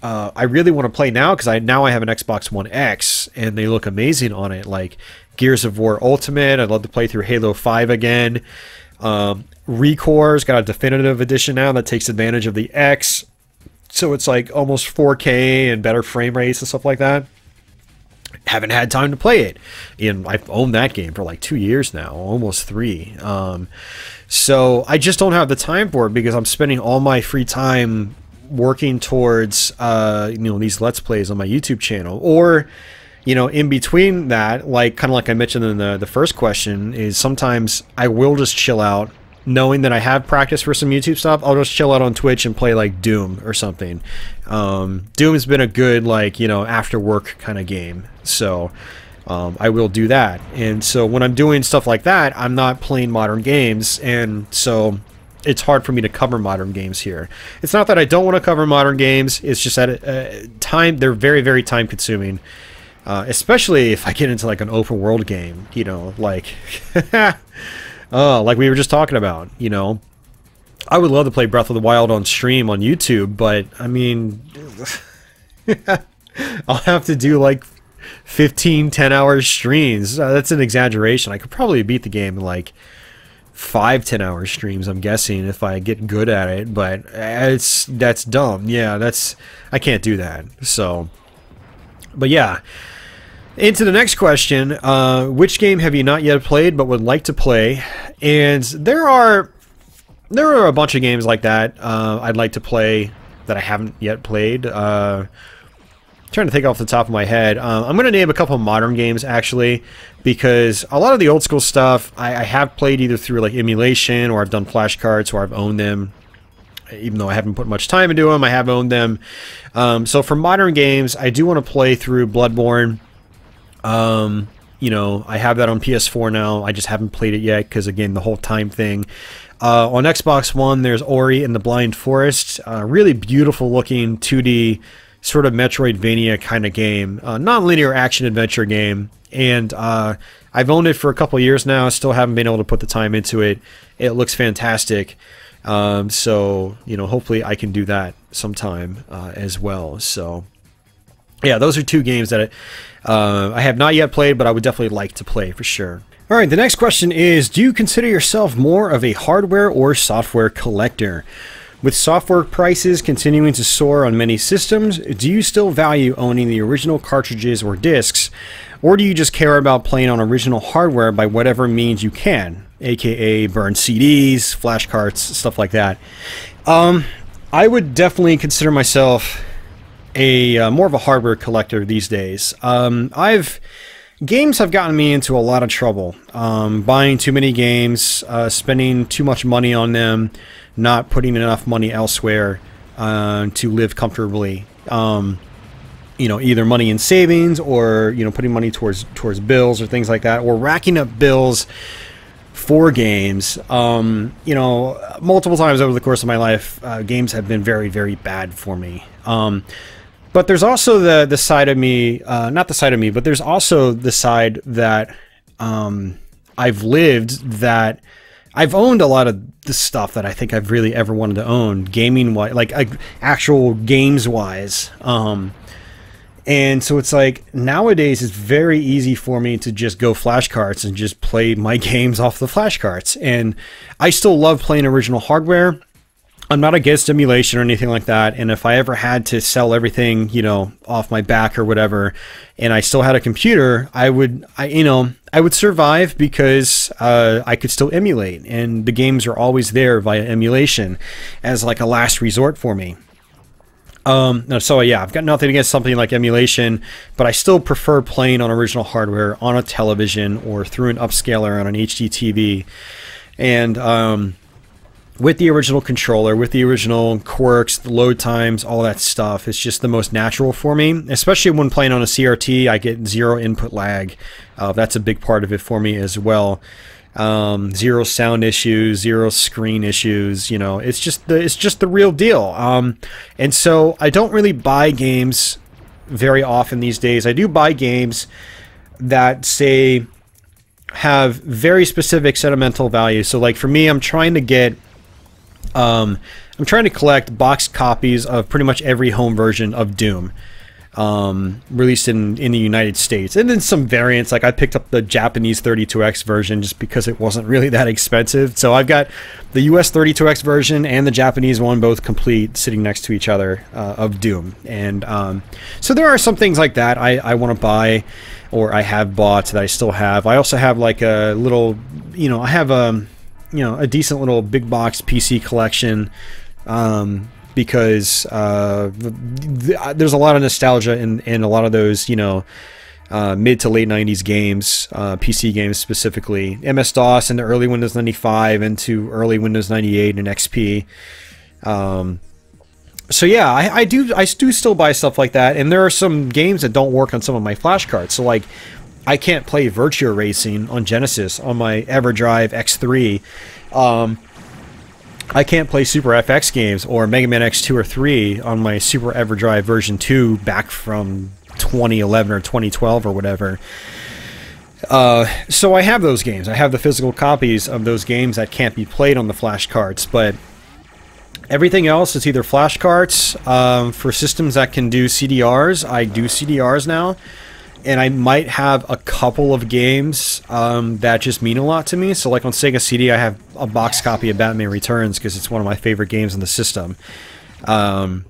I really want to play now, because now I have an Xbox One X and they look amazing on it, like Gears of War Ultimate. I'd love to play through Halo 5 again. Recore's got a definitive edition now that takes advantage of the X, so it's like almost 4K and better frame rates and stuff like that. Haven't had time to play it, and I've owned that game for like 2 years now, almost 3. So I just don't have the time for it, because I'm spending all my free time working towards you know, these Let's Plays on my YouTube channel. Or, you know, in between that, like kind of like I mentioned in the first question, is sometimes I will just chill out, knowing that I have practice for some YouTube stuff. I'll just chill out on Twitch and play like Doom or something. Doom's been a good, like, you know, after work kind of game, so I will do that. And so when I'm doing stuff like that, I'm not playing modern games, and so it's hard for me to cover modern games here. It's not that I don't want to cover modern games, it's just that they're very, very time consuming. especially if I get into like an open world game, you know, like, oh, like we were just talking about, you know. I would love to play Breath of the Wild on stream on YouTube, but I mean, I'll have to do like 15, 10-hour streams. That's an exaggeration. I could probably beat the game in like 5, 10-hour streams, I'm guessing, if I get good at it, but that's dumb. Yeah, I can't do that. So, but yeah. Into the next question, which game have you not yet played but would like to play? And there are a bunch of games like that I'd like to play that I haven't yet played. Trying to think off the top of my head. I'm going to name a couple of modern games, actually, because a lot of the old school stuff I have played either through like emulation, or I've done flashcards, or I've owned them. Even though I haven't put much time into them, I have owned them. So for modern games, I do want to play through Bloodborne. You know, I have that on PS4 now. I just haven't played it yet because, again, the whole time thing. On Xbox One, there's Ori and the Blind Forest. Really beautiful looking 2D sort of Metroidvania kind of game. Non-linear action-adventure game. And I've owned it for a couple years now. Still haven't been able to put the time into it. It looks fantastic. So, you know, hopefully I can do that sometime as well. So, yeah, those are two games that I have not yet played, but I would definitely like to play for sure. All right, the next question is, do you consider yourself more of a hardware or software collector? With software prices continuing to soar on many systems, do you still value owning the original cartridges or discs, or do you just care about playing on original hardware by whatever means you can, aka burn CDs, flash carts, stuff like that? I would definitely consider myself a more of a hardware collector these days. Games have gotten me into a lot of trouble. Buying too many games, spending too much money on them, not putting enough money elsewhere to live comfortably. You know, either money in savings, or, you know, putting money towards bills or things like that, or racking up bills for games. You know, multiple times over the course of my life, games have been very, very bad for me. But there's also the side of me, not the side of me, but there's also the side that I've lived, that I've owned a lot of the stuff that I think I've really ever wanted to own, gaming-wise, like actual games-wise. And so it's like, nowadays it's very easy for me to just go flashcards and just play my games off the flashcards. And I still love playing original hardware. I'm not against emulation or anything like that, and if I ever had to sell everything, you know, off my back or whatever, and I still had a computer, I would survive, because I could still emulate, and the games are always there via emulation as like a last resort for me. So yeah, I've got nothing against something like emulation, but I still prefer playing on original hardware on a television or through an upscaler on an HD TV, and with the original controller, with the original quirks, the load times, all that stuff. It's just the most natural for me, especially when playing on a CRT. I get zero input lag. That's a big part of it for me as well. Zero sound issues, zero screen issues. You know, it's just the real deal. And so I don't really buy games very often these days. I do buy games that, say, have very specific sentimental value. So like for me, I'm trying to collect boxed copies of pretty much every home version of Doom released in the United States, and then some variants. Like I picked up the Japanese 32X version just because it wasn't really that expensive. So I've got the US 32X version and the Japanese one both complete, sitting next to each other, of Doom. And so there are some things like that I want to buy, or I have bought, that I still have. I also have like a little, you know, I have a decent little big box PC collection, because there's a lot of nostalgia in a lot of those, you know, mid to late 90s games, PC games specifically, MS-DOS into early Windows 95 into early Windows 98 and XP. So yeah, I do still buy stuff like that, and there are some games that don't work on some of my flashcards. So like, I can't play Virtua Racing on Genesis on my EverDrive X3. I can't play Super FX games or Mega Man X2 or 3 on my Super EverDrive version 2 back from 2011 or 2012 or whatever. So I have those games. I have the physical copies of those games that can't be played on the flash carts, but everything else is either flash carts. For systems that can do CDRs, I do CDRs now, and I might have a couple of games that just mean a lot to me. So like on Sega CD, I have a box copy of Batman Returns because it's one of my favorite games in the system. I'm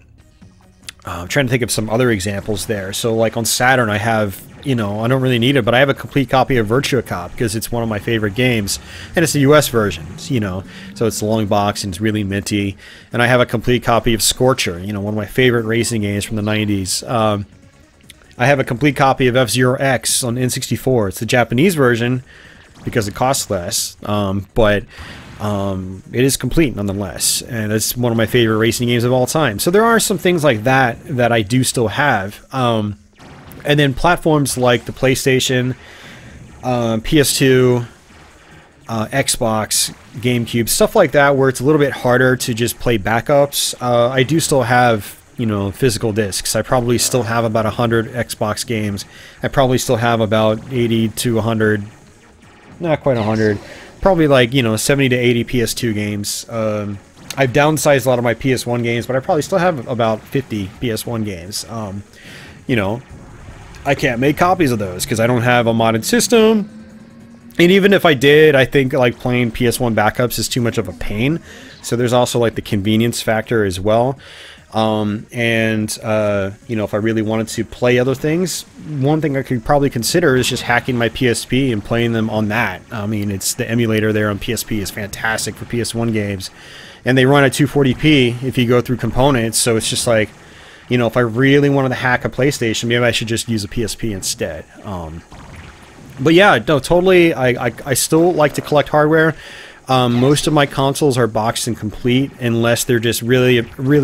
trying to think of some other examples there. So like on Saturn, I have, you know, I don't really need it, but I have a complete copy of Virtua Cop because it's one of my favorite games, and it's the US version, you know, so it's a long box and it's really minty. And I have a complete copy of Scorcher, you know, one of my favorite racing games from the 90s. I have a complete copy of F-Zero X on N64. It's the Japanese version because it costs less, but it is complete nonetheless, and it's one of my favorite racing games of all time. So there are some things like that that I do still have. And then platforms like the PlayStation, PS2, Xbox, GameCube, stuff like that, where it's a little bit harder to just play backups. I do still have, you know, physical discs. I probably still have about 100 Xbox games. I probably still have about 80 to 100, not quite 100, probably like, you know, 70 to 80 PS2 games. I've downsized a lot of my PS1 games, but I probably still have about 50 PS1 games. You know, I can't make copies of those because I don't have a modded system. And even if I did, I think like playing PS1 backups is too much of a pain. So there's also like the convenience factor as well. You know, if I really wanted to play other things, one thing I could probably consider is just hacking my PSP and playing them on that. I mean, it's the emulator there on PSP is fantastic for PS1 games, and they run at 240p if you go through components. So it's just like, you know, if I really wanted to hack a PlayStation, maybe I should just use a PSP instead. But yeah, no, totally. I still like to collect hardware. Most of my consoles are boxed and complete, unless they're just really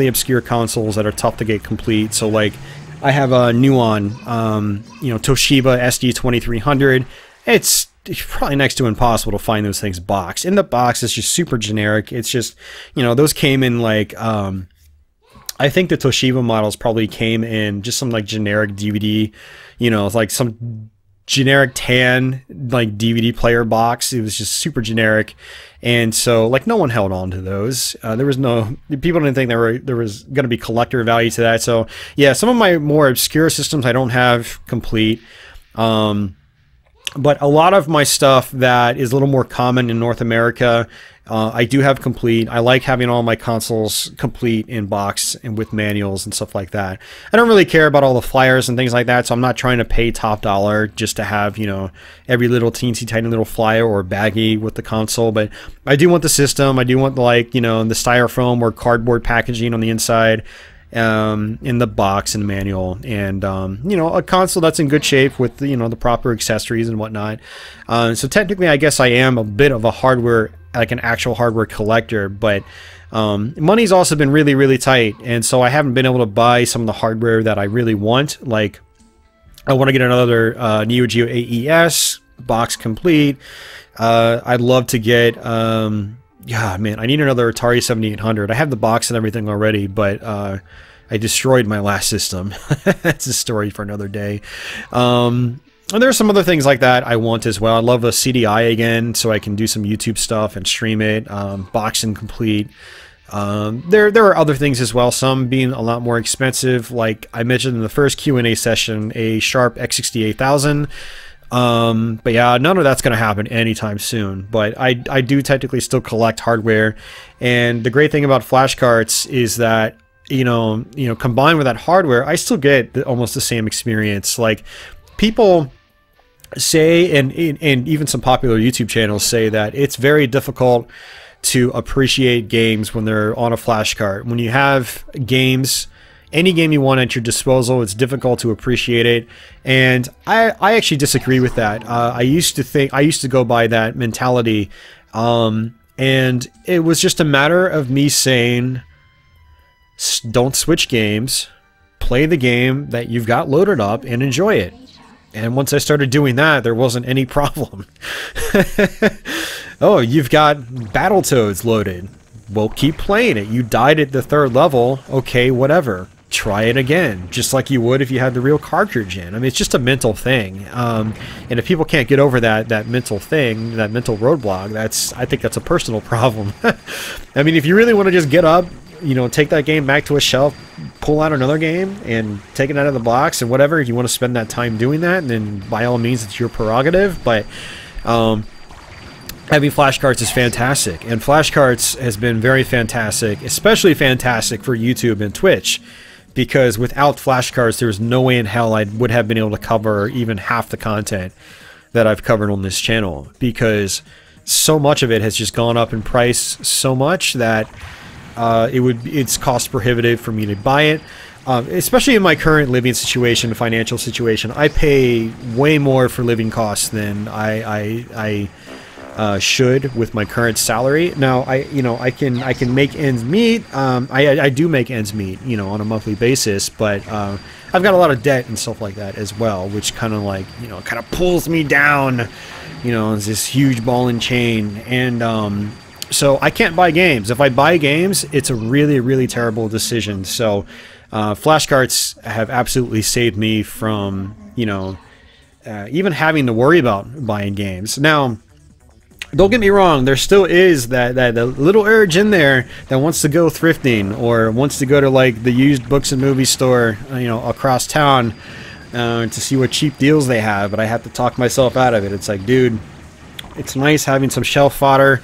obscure consoles that are tough to get complete. So like, I have a Nuon, you know, Toshiba SD2300. It's probably next to impossible to find those things boxed. In the box, it's just super generic. It's just, you know, those came in like, I think the Toshiba models probably came in just some like generic DVD, you know, like some generic tan like DVD player box. It was just super generic, and so like no one held on to those. There was no, people didn't think there was going to be collector value to that. So yeah, some of my more obscure systems I don't have complete, but a lot of my stuff that is a little more common in North America, I do have complete. I like having all my consoles complete in box and with manuals and stuff like that. I don't really care about all the flyers and things like that, so I'm not trying to pay top dollar just to have, you know, every little teensy tiny little flyer or baggie with the console. But I do want the system. I do want, like, you know, the styrofoam or cardboard packaging on the inside, in the box and manual, and you know, a console that's in good shape with, you know, the proper accessories and whatnot. So technically, I guess I am a bit of a hardware, like an actual hardware collector, but money's also been really tight, and so I haven't been able to buy some of the hardware that I really want. Like, I want to get another Neo Geo AES box complete. I'd love to get yeah, man, I need another Atari 7800. I have the box and everything already, but I destroyed my last system. That's a story for another day. And there are some other things like that I want as well. I love a CDI again, so I can do some YouTube stuff and stream it, box and complete. There are other things as well, some being a lot more expensive. Like I mentioned in the first Q&A session, a Sharp X68000. But yeah, none of that's going to happen anytime soon. But I do technically still collect hardware, and the great thing about flash carts is that, you know, combined with that hardware, I still get almost the same experience. Like, people say, and even some popular YouTube channels say, that it's very difficult to appreciate games when they're on a flash cart. When you have games, any game you want at your disposal, it's difficult to appreciate it. And I actually disagree with that. I used to go by that mentality, and it was just a matter of me saying, don't switch games, play the game that you've got loaded up and enjoy it. And once I started doing that, there wasn't any problem. Oh, you've got Battletoads loaded. Well, keep playing it. You died at the 3rd level. Okay, whatever. try it again, just like you would if you had the real cartridge in. I mean, it's just a mental thing, and if people can't get over that mental thing, that mental roadblock, I think that's a personal problem. I mean, if you really want to just get up, you know, take that game back to a shelf, pull out another game, and take it out of the box, and whatever, if you want to spend that time doing that, and then by all means, it's your prerogative. But having flashcards is fantastic, and flashcards has been very fantastic, especially fantastic for YouTube and Twitch, because without flashcards, there's no way in hell I would have been able to cover even half the content that I've covered on this channel, because so much of it has just gone up in price so much that it's cost prohibitive for me to buy it. Especially in my current living situation, financial situation, I pay way more for living costs than I should with my current salary. Now, I can make ends meet. I do make ends meet, you know, on a monthly basis, but I've got a lot of debt and stuff like that as well, which kind of like, you know, kind of pulls me down. You know, it's this huge ball and chain, and so I can't buy games. If I buy games, it's a really, really terrible decision. So flashcards have absolutely saved me from, you know, even having to worry about buying games. Now, don't get me wrong, there still is that little urge in there that wants to go thrifting, or wants to go to like the used books and movie store, you know, across town to see what cheap deals they have. But I have to talk myself out of it. It's like, dude, it's nice having some shelf fodder,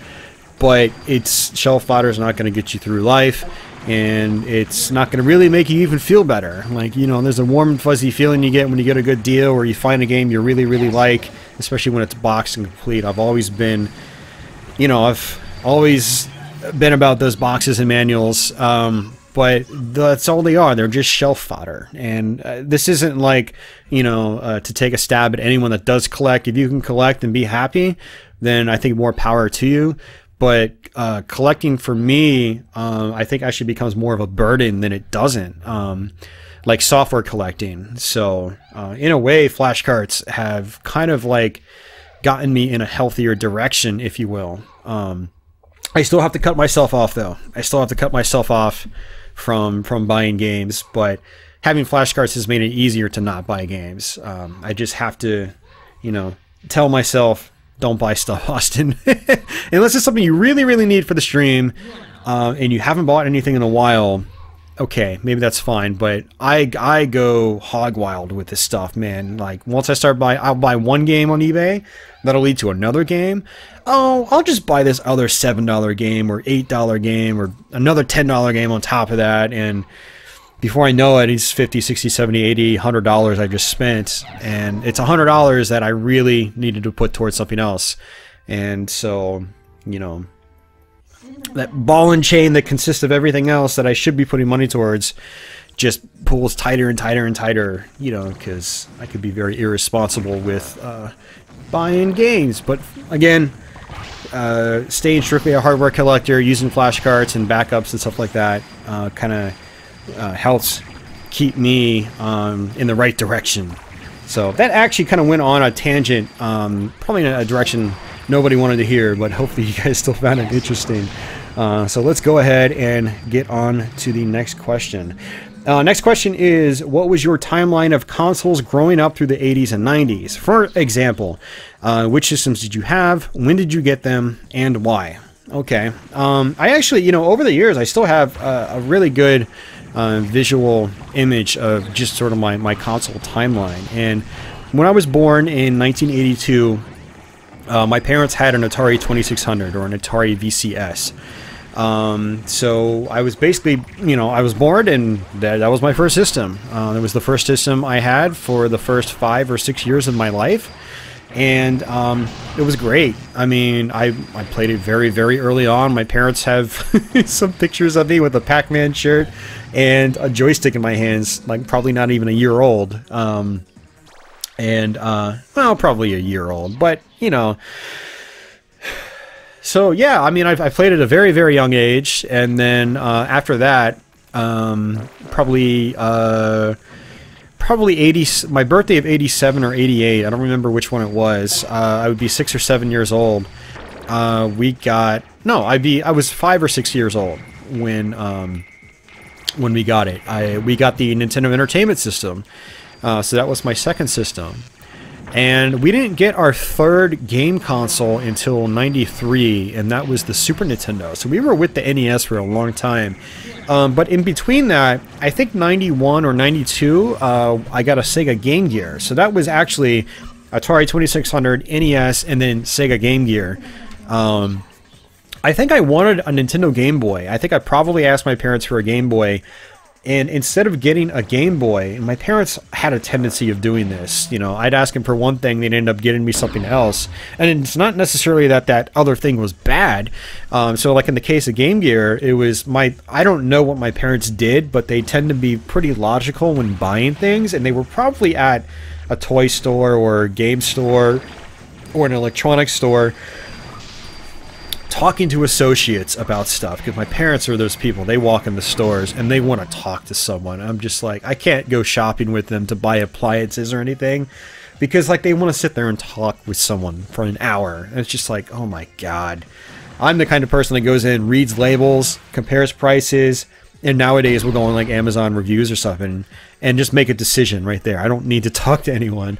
but shelf fodder is not going to get you through life, and it's not going to really make you even feel better. Like, you know, there's a warm and fuzzy feeling you get when you get a good deal, or you find a game you really, really like, especially when it's boxed and complete. I've always been, you know, about those boxes and manuals, but that's all they are. They're just shelf fodder. And this isn't like, you know, to take a stab at anyone that does collect. If you can collect and be happy, then I think more power to you. But collecting for me, I think actually becomes more of a burden than it doesn't. Like software collecting. So in a way, flashcards have kind of like gotten me in a healthier direction, if you will. I still have to cut myself off, though. I still have to cut myself off from buying games, but having flashcards has made it easier to not buy games. I just have to, you know, tell myself, don't buy stuff, Austin. Unless it's something you really, really need for the stream, and you haven't bought anything in a while, okay, maybe that's fine. But I go hog wild with this stuff, man. Like, once I start buying, I'll buy one game on eBay, that'll lead to another game. Oh, I'll just buy this other $7 game or $8 game or another $10 game on top of that, and before I know it, it's $50, $60, $70, $80, $100 I just spent, and it's $100 that I really needed to put towards something else. And so, you know, that ball and chain that consists of everything else that I should be putting money towards just pulls tighter and tighter and tighter, you know, because I could be very irresponsible with buying games. But again, staying strictly a hardware collector, using flashcards and backups and stuff like that, kind of helps keep me in the right direction. So that actually kind of went on a tangent, probably in a direction nobody wanted to hear, but hopefully you guys still found it interesting. So let's go ahead and get on to the next question. Next question is, what was your timeline of consoles growing up through the 80s and 90s? For example, which systems did you have? When did you get them? And why? Okay. I actually, you know, over the years, I still have a really good visual image of just sort of my console timeline. And when I was born in 1982, my parents had an Atari 2600 or an Atari VCS. So I was basically, you know, I was born and that was my first system. It was the first system I had for the first 5 or 6 years of my life. And it was great. I mean, I played it very, very early on. My parents have some pictures of me with a Pac-Man shirt and a joystick in my hands, like probably not even a year old. Well, probably a year old, but, you know. So, yeah, I mean, I played at a very, very young age. And then after that, probably 80, my birthday of 87 or 88, I don't remember which one it was. I would be 6 or 7 years old. I was 5 or 6 years old when when we got it. We got the Nintendo Entertainment System. So that was my second system. And we didn't get our third game console until '93, and that was the Super Nintendo. So we were with the NES for a long time. But in between that, I think '91 or '92, I got a Sega Game Gear. So that was actually Atari 2600, NES, and then Sega Game Gear. I think I wanted a Nintendo Game Boy. I think I probably asked my parents for a Game Boy. And instead of getting a Game Boy, my parents had a tendency of doing this. You know, I'd ask them for one thing, they'd end up getting me something else. And it's not necessarily that that other thing was bad. So like in the case of Game Gear, it was I don't know what my parents did, but they tend to be pretty logical when buying things. And they were probably at a toy store or a game store or an electronics store talking to associates about stuff, because my parents are those people. They walk in the stores and they want to talk to someone. I'm just like, I can't go shopping with them to buy appliances or anything, because like they want to sit there and talk with someone for an hour, and it's just like, oh my god. I'm the kind of person that goes in, reads labels, compares prices, and nowadays we'll go on like Amazon reviews or something and just make a decision right there. I don't need to talk to anyone.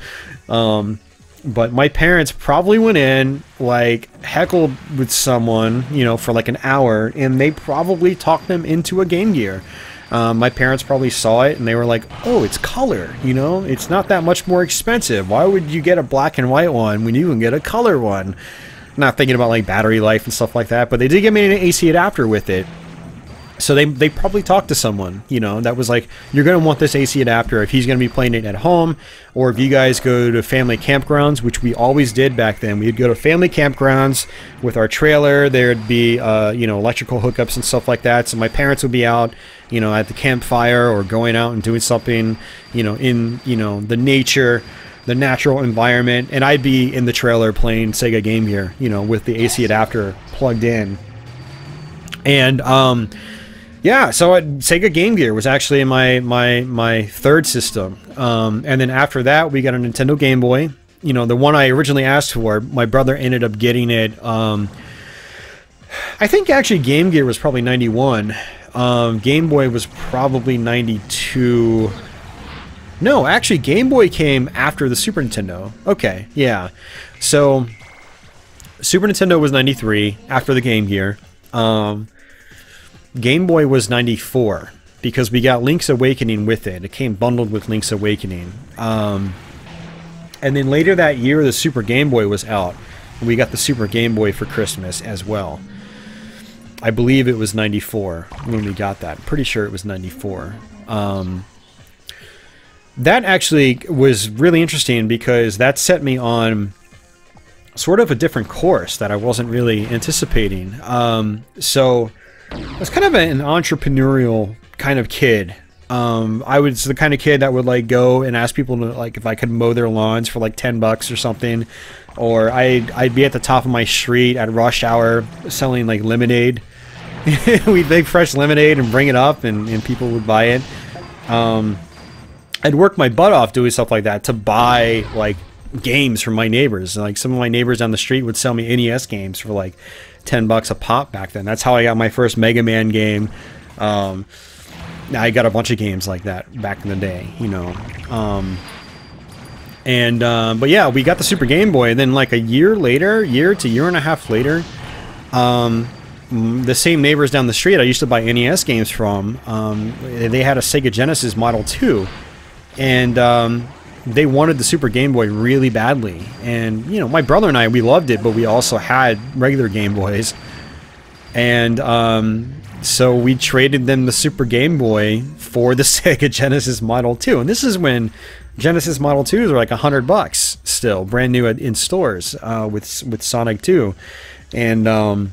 But my parents probably went in, like, heckled with someone, you know, for like an hour, and they probably talked them into a Game Gear. My parents probably saw it, and they were like, oh, it's color, you know? It's not that much more expensive. Why would you get a black and white one when you can get a color one? Not thinking about, like, battery life and stuff like that, but they did give me an AC adapter with it. So they probably talked to someone, you know, that was like, you're going to want this AC adapter if he's going to be playing it at home, or if you guys go to family campgrounds, which we always did back then. We'd go to family campgrounds with our trailer. There'd be, you know, electrical hookups and stuff like that. So my parents would be out, you know, at the campfire or going out and doing something, you know, in, you know, the nature, the natural environment. And I'd be in the trailer playing Sega Game Gear, you know, with the AC adapter plugged in. And, yeah, so Sega Game Gear was actually my third system. And then after that, we got a Nintendo Game Boy. You know, the one I originally asked for, my brother ended up getting it. I think actually Game Gear was probably 91. Game Boy was probably 92. No, actually Game Boy came after the Super Nintendo. Okay, yeah. So Super Nintendo was 93 after the Game Gear. Game Boy was 94 because we got Link's Awakening with it. It came bundled with Link's Awakening. And then later that year, the Super Game Boy was out. We got the Super Game Boy for Christmas as well. I believe it was 94 when we got that. I'm pretty sure it was 94. That actually was really interesting because that set me on sort of a different course that I wasn't really anticipating. So I was kind of an entrepreneurial kind of kid. I was the kind of kid that would like go and ask people to, like, if I could mow their lawns for like $10 or something, or I'd be at the top of my street at rush hour selling like lemonade. We'd make fresh lemonade and bring it up, and people would buy it. I'd work my butt off doing stuff like that to buy like games from my neighbors. Like some of my neighbors down the street would sell me NES games for like $10 a pop back then. That's how I got my first Mega Man game. I got a bunch of games like that back in the day, you know. But yeah, we got the Super Game Boy, and then like a year to year and a half later, the same neighbors down the street I used to buy NES games from, they had a Sega Genesis Model 2, and they wanted the Super Game Boy really badly. And, you know, my brother and I, we loved it, but we also had regular Game Boys. And so we traded them the Super Game Boy for the Sega Genesis Model 2. And this is when Genesis Model 2s were like $100 still, brand new in stores, with Sonic 2. And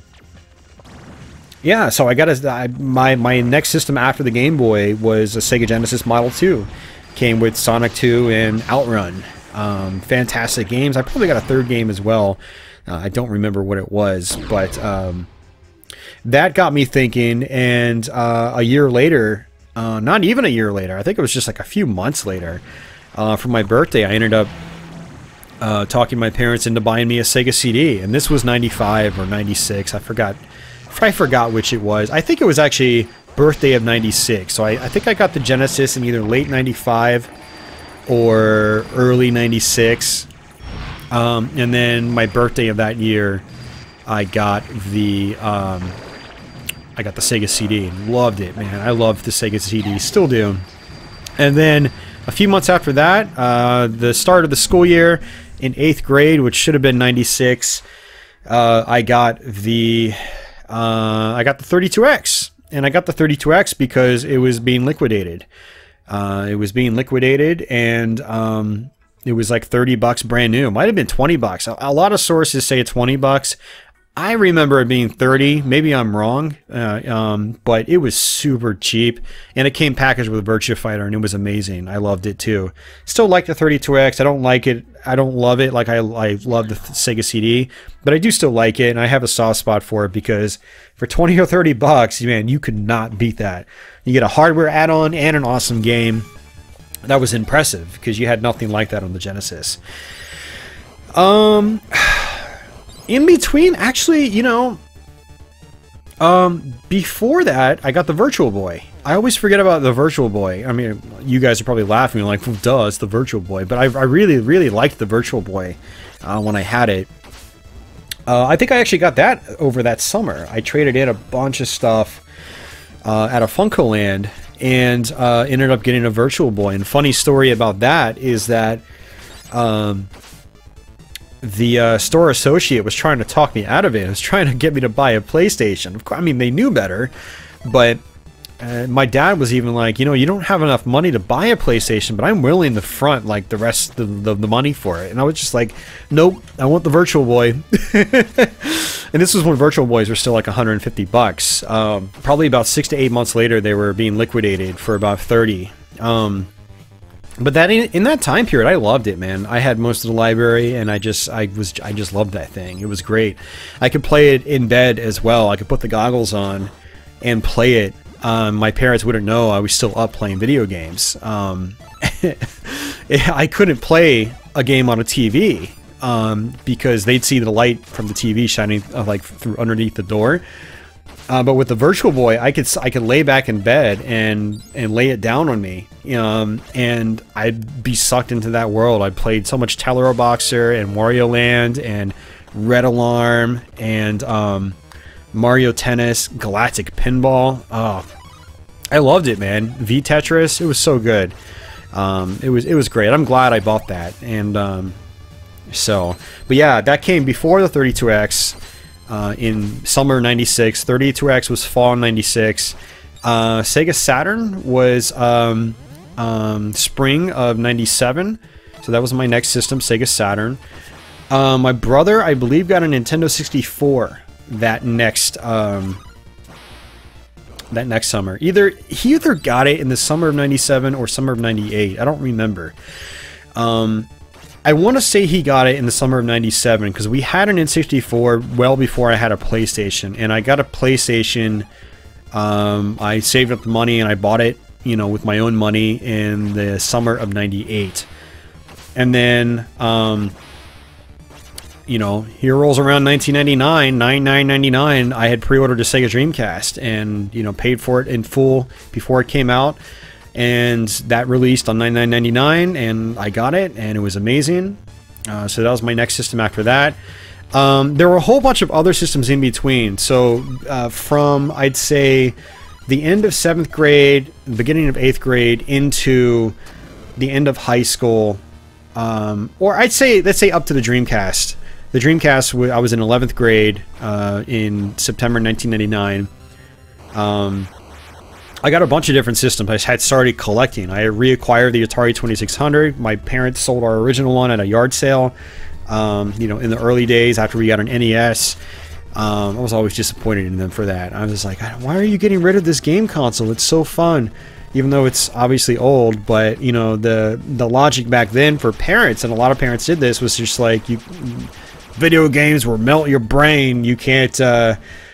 yeah, so I got my next system after the Game Boy was a Sega Genesis Model 2. Came with Sonic 2 and Outrun. Fantastic games. I probably got a third game as well. I don't remember what it was, but that got me thinking. And a year later, not even a year later, I think it was just like a few months later, for my birthday, I ended up talking my parents into buying me a Sega CD. And this was 95 or 96. I forgot which it was. I think it was actually birthday of 96. So I think I got the Genesis in either late 95 or early 96. And then my birthday of that year, I got the Sega CD. Loved it, man. I loved the Sega CD. Still do. And then a few months after that, the start of the school year in 8th grade, which should have been 96, I got the 32X. And I got the 32X because it was being liquidated. It was being liquidated, and it was like $30 brand new. It might have been $20. A lot of sources say it's $20. I remember it being 30. Maybe I'm wrong, but it was super cheap, and it came packaged with Virtua Fighter, and it was amazing. I loved it too. Still like the 32X. I don't like it. I don't love it like I love the Sega CD, but I do still like it, and I have a soft spot for it because for 20 or 30 bucks, man, you could not beat that. You get a hardware add-on and an awesome game. That was impressive because you had nothing like that on the Genesis. In between, actually, you know, before that, I got the Virtual Boy. I always forget about the Virtual Boy. I mean, you guys are probably laughing like, well, duh, it's the Virtual Boy. But I really, really liked the Virtual Boy when I had it. I think I actually got that over that summer. I traded in a bunch of stuff at a Funcoland and ended up getting a Virtual Boy. And funny story about that is that the store associate was trying to talk me out of it. He was trying to get me to buy a PlayStation. Of course, I mean, they knew better, but my dad was even like, you know, you don't have enough money to buy a PlayStation, but I'm willing to front like the rest of the money for it. And I was just like, nope, I want the Virtual Boy. And this was when Virtual Boys were still like 150 bucks. Probably about 6 to 8 months later, they were being liquidated for about 30. But that in that time period, I loved it, man. I had most of the library, and I just loved that thing. It was great. I could play it in bed as well. I could put the goggles on and play it. My parents wouldn't know I was still up playing video games. I couldn't play a game on a TV because they'd see the light from the TV shining like through underneath the door. But with the Virtual Boy, I could lay back in bed and lay it down on me, and I'd be sucked into that world. I played so much Tellero Boxer and Wario Land and Red Alarm and Mario Tennis, Galactic Pinball. Oh, I loved it, man. V Tetris, it was so good. It was great. I'm glad I bought that. And but yeah, that came before the 32X. In summer 96, 32X was fall 96. Sega Saturn was spring of 97, so that was my next system, Sega Saturn. My brother, I believe, got a Nintendo 64 that next summer. He either got it in the summer of 97 or summer of 98. I don't remember. I want to say he got it in the summer of 97 because we had an N64 well before I had a PlayStation, and I got a PlayStation. I saved up the money and I bought it, you know, with my own money in the summer of 98. And then, you know, here rolls around 1999, $99.99. I had pre-ordered a Sega Dreamcast and, you know, paid for it in full before it came out. And that released on $99.99, and I got it, and it was amazing. So that was my next system after that. There were a whole bunch of other systems in between. So from, I'd say, the end of 7th grade, beginning of 8th grade, into the end of high school, or I'd say, let's say up to the Dreamcast. The Dreamcast, I was in 11th grade in September 1999. I got a bunch of different systems. I had started collecting. I reacquired the Atari 2600. My parents sold our original one at a yard sale. You know, in the early days after we got an NES, I was always disappointed in them for that. I was just like, why are you getting rid of this game console? It's so fun. Even though it's obviously old, but you know, the logic back then for parents, and a lot of parents did this, was just like, video games will melt your brain. You can't,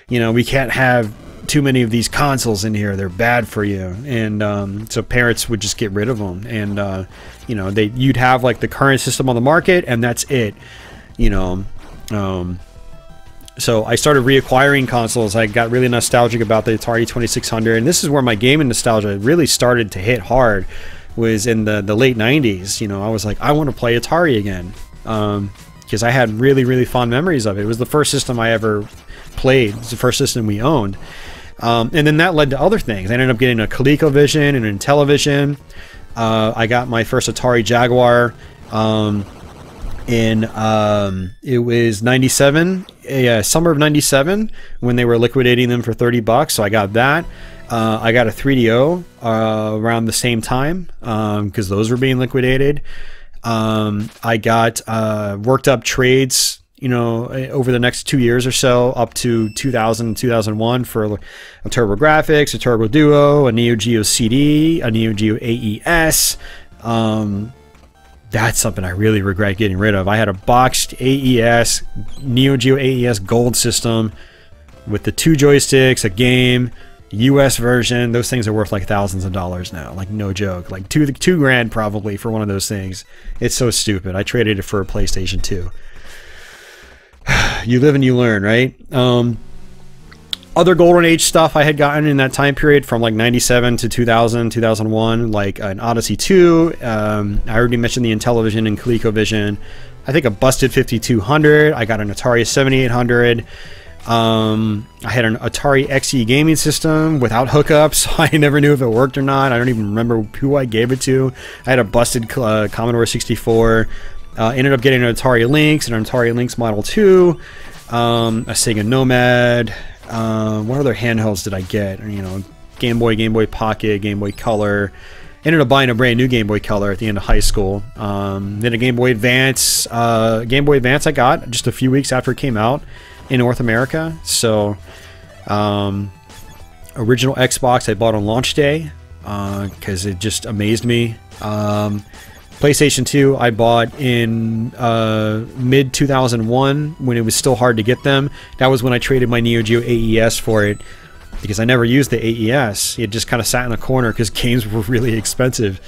you know, we can't have too many of these consoles in here, they're bad for you. And so parents would just get rid of them, and you know, you'd have like the current system on the market, and that's it, you know. So I started reacquiring consoles. I got really nostalgic about the Atari 2600, and this is where my gaming nostalgia really started to hit hard, was in the late 90s. You know, I was like, I want to play Atari again, because I had really fond memories of it. It was the first system I ever played. It was the first system we owned. And then that led to other things. I ended up getting a ColecoVision and an Intellivision. I got my first Atari Jaguar it was 97, summer of 97, when they were liquidating them for 30 bucks. So I got that. I got a 3DO around the same time, because those were being liquidated. I got worked up trades, you know, over the next 2 years or so, up to 2000, 2001, for a TurboGrafx, a Turbo Duo, a Neo Geo CD, a Neo Geo AES. That's something I really regret getting rid of. I had a boxed AES, Neo Geo AES Gold system with the 2 joysticks, a game, US version. Those things are worth like thousands of dollars now, like no joke, like two grand probably for one of those things. It's so stupid. I traded it for a PlayStation 2. You live and you learn, right? Other Golden Age stuff I had gotten in that time period, from like 97 to 2000, 2001, like an Odyssey 2. I already mentioned the Intellivision and ColecoVision. I think a busted 5200. I got an Atari 7800. I had an Atari XE gaming system without hookups. I never knew if it worked or not. I don't even remember who I gave it to. I had a busted Commodore 64. Ended up getting an Atari Lynx and an Atari Lynx Model 2. A Sega Nomad. What other handhelds did I get? You know, Game Boy, Game Boy Pocket, Game Boy Color. Ended up buying a brand new Game Boy Color at the end of high school. Then a Game Boy Advance. Game Boy Advance I got just a few weeks after it came out in North America. So, original Xbox I bought on launch day, because it just amazed me. PlayStation 2 I bought in mid 2001, when it was still hard to get them. That was when I traded my Neo Geo AES for it, because I never used the AES. It just kind of sat in a corner because games were really expensive.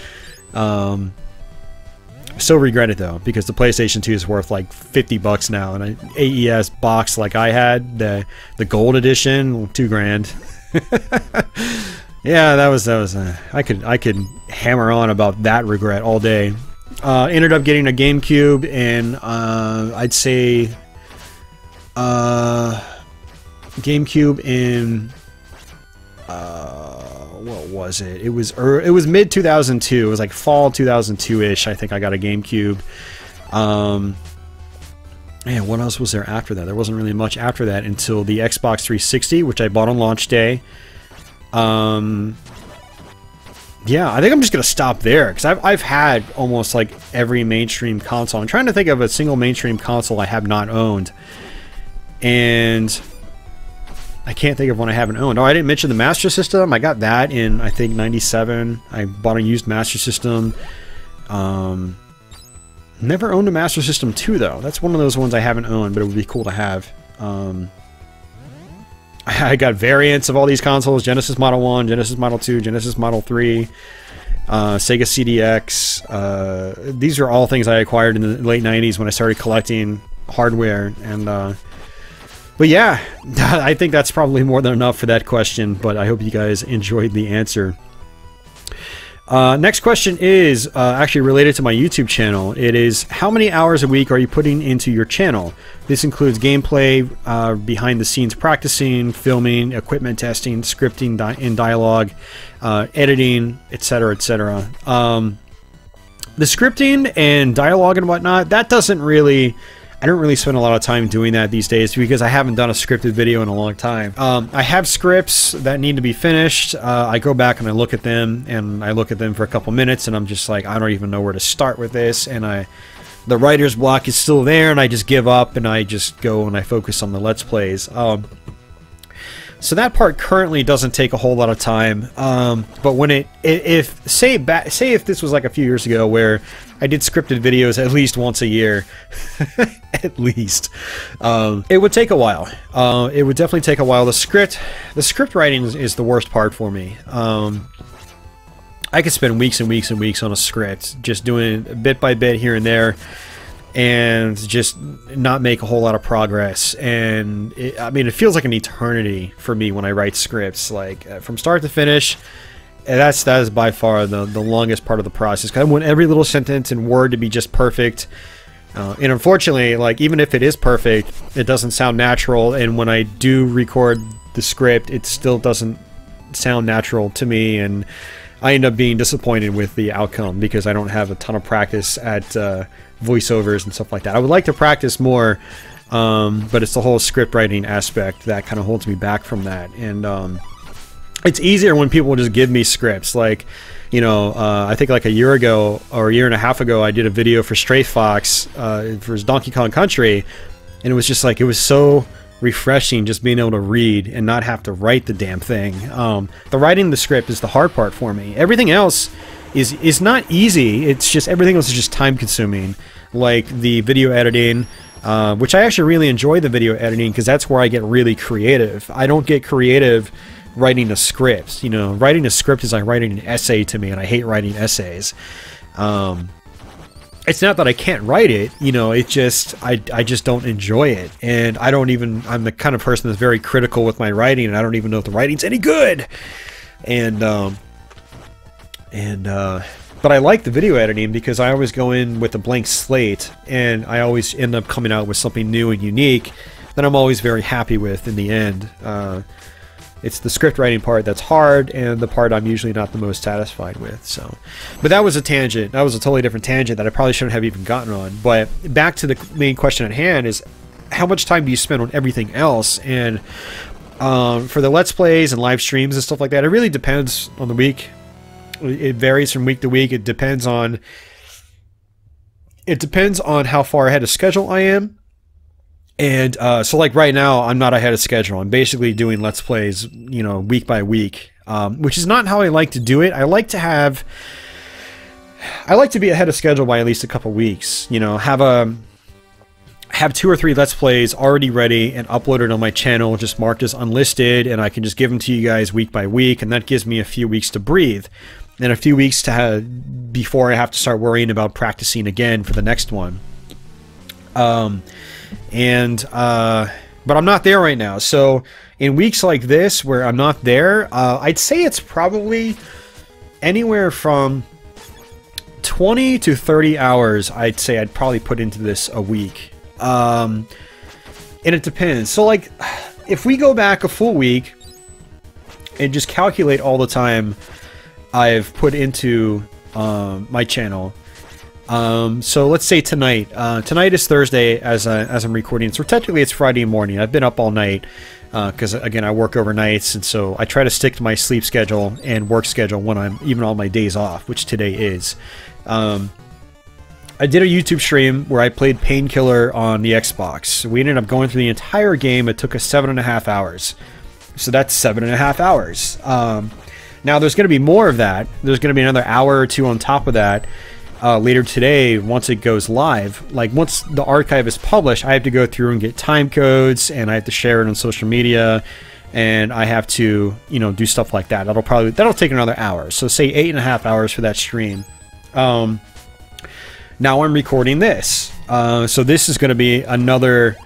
So regret it though, because the PlayStation 2 is worth like 50 bucks now, and an AES box like I had, the gold edition, 2 grand. Yeah, that was I could hammer on about that regret all day. Ended up getting a GameCube, and I'd say GameCube in what was it? It was mid 2002. It was like fall 2002-ish. I think I got a GameCube. Man, what else was there after that? There wasn't really much after that until the Xbox 360, which I bought on launch day. Yeah, I think I'm just gonna stop there, because I've had almost like every mainstream console. I'm trying to think of a single mainstream console I have not owned, and I can't think of one I haven't owned. Oh, I didn't mention the Master System. I got that in, I think, 97. I bought a used Master System. Never owned a Master System 2 though. That's one of those ones I haven't owned, but it would be cool to have. I got variants of all these consoles: Genesis Model 1, Genesis Model 2, Genesis Model 3, Sega CDX. These are all things I acquired in the late 90s when I started collecting hardware. And but yeah, I think that's probably more than enough for that question, but I hope you guys enjoyed the answer. Next question is actually related to my YouTube channel. It is, how many hours a week are you putting into your channel? This includes gameplay, behind the scenes practicing, filming, equipment testing, scripting in dialogue, editing, etc., etc. The scripting and dialogue and whatnot, that doesn't really... I don't really spend a lot of time doing that these days, because I haven't done a scripted video in a long time. I have scripts that need to be finished. I go back and I look at them, and I look at them for a couple minutes, and I'm just like, I don't even know where to start with this, and the writer's block is still there, and I just give up, and I just go and I focus on the Let's Plays. So that part currently doesn't take a whole lot of time. But when say if this was like a few years ago, where I did scripted videos at least once a year, at least, it would take a while. It would definitely take a while. The script writing is the worst part for me. I could spend weeks and weeks and weeks on a script, just doing it bit by bit here and there. and just not make a whole lot of progress. And I mean, it feels like an eternity for me when I write scripts, like from start to finish. And that is by far the longest part of the process, because I want every little sentence and word to be just perfect. And unfortunately, like, even if it is perfect, it doesn't sound natural. And when I do record the script, it still doesn't sound natural to me, and I end up being disappointed with the outcome because I don't have a ton of practice at voiceovers and stuff like that. I would like to practice more, but it's the whole script writing aspect that kind of holds me back from that. And it's easier when people just give me scripts. Like, you know, I think like a year ago or a year and a half ago, I did a video for Stray Fox for Donkey Kong Country, and it was just like, it was so refreshing just being able to read and not have to write the damn thing. The writing the script is the hard part for me. Everything else is not easy. It's just, everything else is just time consuming, like the video editing, which I actually really enjoy the video editing, because that's where I get really creative. I don't get creative writing a script. You know, writing a script is like writing an essay to me, and I hate writing essays. It's not that I can't write it, you know, it just, I just don't enjoy it. And I'm the kind of person that's very critical with my writing, and I don't even know if the writing's any good. But I like the video editing because I always go in with a blank slate, and I always end up coming out with something new and unique that I'm always very happy with in the end. It's the script writing part that's hard, and the part I'm usually not the most satisfied with. So, but that was a tangent. That was a totally different tangent that I probably shouldn't have even gotten on. But back to the main question at hand is, how much time do you spend on everything else? And for the Let's Plays and live streams and stuff like that, it really depends on the week. It varies from week to week. It depends on how far ahead of schedule I am. And so like right now, I'm not ahead of schedule. I'm basically doing Let's Plays, you know, week by week, which is not how I like to do it. I like to be ahead of schedule by at least a couple weeks. You know, have 2 or 3 Let's Plays already ready and uploaded on my channel, just marked as unlisted, and I can just give them to you guys week by week, and that gives me a few weeks to breathe, and a few weeks to before I have to start worrying about practicing again for the next one. But I'm not there right now. So in weeks like this where I'm not there, I'd say it's probably anywhere from 20 to 30 hours. I'd say I'd probably put into this a week. And it depends. So like, if we go back a full week and just calculate all the time I've put into my channel. So let's say tonight. Tonight is Thursday as I'm recording, so technically it's Friday morning. I've been up all night because again, I work overnights, and so I try to stick to my sleep schedule and work schedule when I'm even on my days off, which today is. I did a YouTube stream where I played Painkiller on the Xbox. We ended up going through the entire game. It took us 7.5 hours. So that's 7.5 hours. Now there's going to be more of that. There's going to be another hour or 2 on top of that. Later today, once it goes live, like once the archive is published, I have to go through and get time codes, and I have to share it on social media, and I have to, you know, do stuff like that. That'll take another hour. So say 8.5 hours for that stream. Now I'm recording this. So this is going to be another,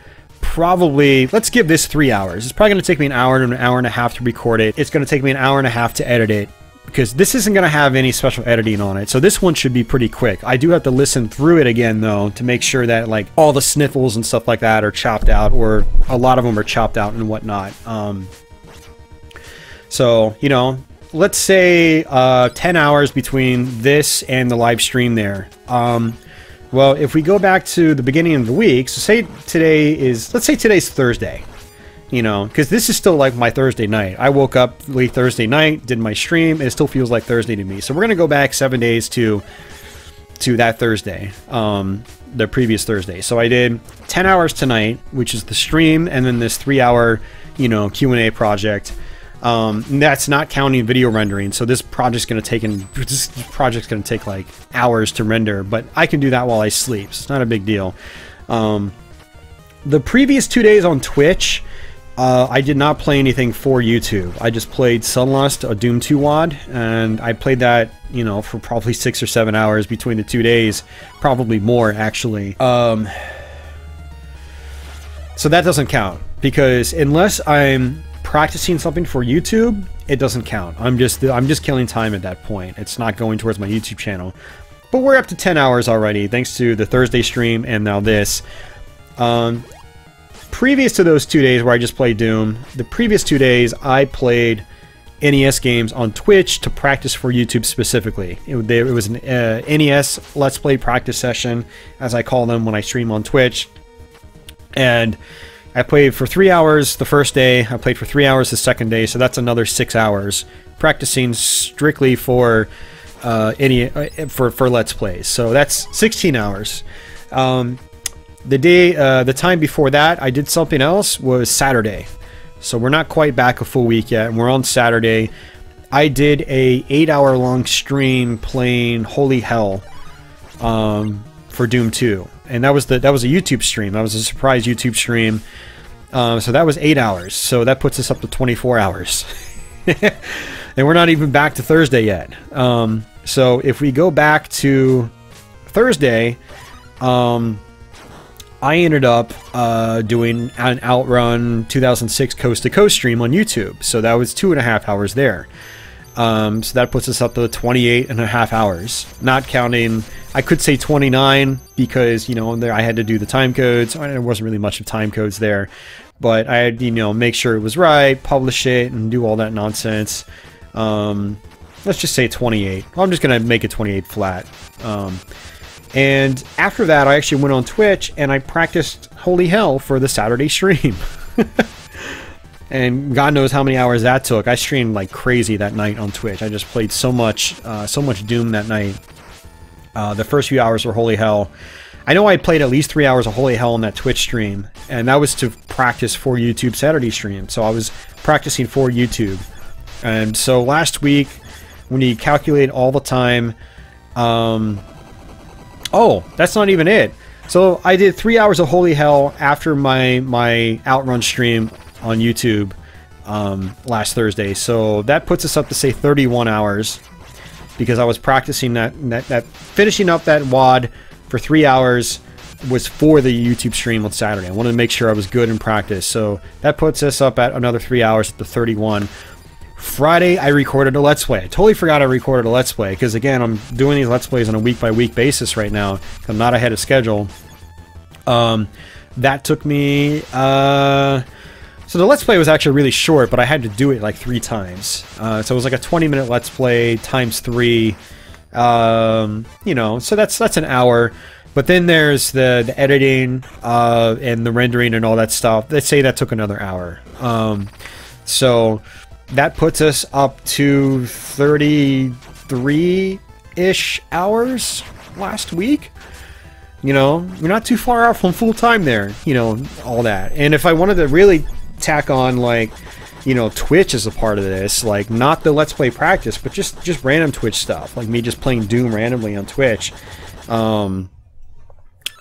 probably, let's give this 3 hours. It's probably going to take me an hour to an hour and a half to record it. It's going to take me an hour and a half to edit it, because this isn't going to have any special editing on it. So this one should be pretty quick. I do have to listen through it again, though, to make sure that like all the sniffles and stuff like that are chopped out, or a lot of them are chopped out and whatnot. So, you know, let's say 10 hours between this and the live stream there. Well, if we go back to the beginning of the week, so say today is, let's say today's Thursday. You know, because this is still like my Thursday night. I woke up late Thursday night, did my stream, and it still feels like Thursday to me. So we're going to go back 7 days to that Thursday, the previous Thursday. So I did 10 hours tonight, which is the stream, and then this 3-hour, you know, Q&A project. That's not counting video rendering. So this project's going to take like hours to render, but I can do that while I sleep. So it's not a big deal. The previous 2 days on Twitch, I did not play anything for YouTube. I just played Sunlust, a Doom 2 WOD, and I played that, you know, for probably 6 or 7 hours between the 2 days. Probably more, actually. So that doesn't count, because unless I'm practicing something for YouTube, it doesn't count. I'm just killing time at that point. It's not going towards my YouTube channel. But we're up to 10 hours already, thanks to the Thursday stream and now this. Previous to those 2 days where I just played Doom, the previous 2 days I played NES games on Twitch to practice for YouTube specifically. It was an NES Let's Play practice session, as I call them when I stream on Twitch. And I played for 3 hours the first day, I played for 3 hours the second day, so that's another 6 hours practicing strictly for for Let's Plays. So that's 16 hours. The time before that, I did something else, was Saturday. So we're not quite back a full week yet, and we're on Saturday. I did a 8-hour long stream playing Holy Hell for Doom 2. And that was a YouTube stream. That was a surprise YouTube stream. So that was 8 hours. So that puts us up to 24 hours. And we're not even back to Thursday yet. So if we go back to Thursday, I ended up doing an Outrun 2006 Coast to Coast stream on YouTube. So that was 2.5 hours there. So that puts us up to 28.5 hours. Not counting, I could say 29 because, you know, there I had to do the time codes. There wasn't really much of time codes there. But I had, you know, make sure it was right, publish it, and do all that nonsense. Let's just say 28. I'm just going to make it 28 flat. And after that, I actually went on Twitch and I practiced Holy Hell for the Saturday stream. And God knows how many hours that took. I streamed like crazy that night on Twitch. I just played so much Doom that night. The first few hours were Holy Hell. I know I played at least 3 hours of Holy Hell on that Twitch stream, and that was to practice for YouTube Saturday stream. So I was practicing for YouTube. And so last week, when you calculate all the time, oh, that's not even it. So I did 3 hours of Holy Hell after my Outrun stream on YouTube last Thursday. So that puts us up to say 31 hours because I was practicing that finishing up that WOD for 3 hours was for the YouTube stream on Saturday. I wanted to make sure I was good in practice. So that puts us up at another 3 hours at the 31. Friday, I recorded a Let's Play. I totally forgot I recorded a Let's Play because, again, I'm doing these Let's Plays on a week-by-week basis right now. I'm not ahead of schedule. That took me... So the Let's Play was actually really short, but I had to do it like 3 times. So it was like a 20-minute Let's Play times 3. You know, so that's an hour. But then there's the editing and the rendering and all that stuff. Let's say that took another hour. So that puts us up to 33-ish hours last week. You know, we're not too far off from full time there, you know, all that. And if I wanted to really tack on, like, you know, Twitch as a part of this, like, not the Let's Play practice, but just random Twitch stuff, like me just playing Doom randomly on Twitch,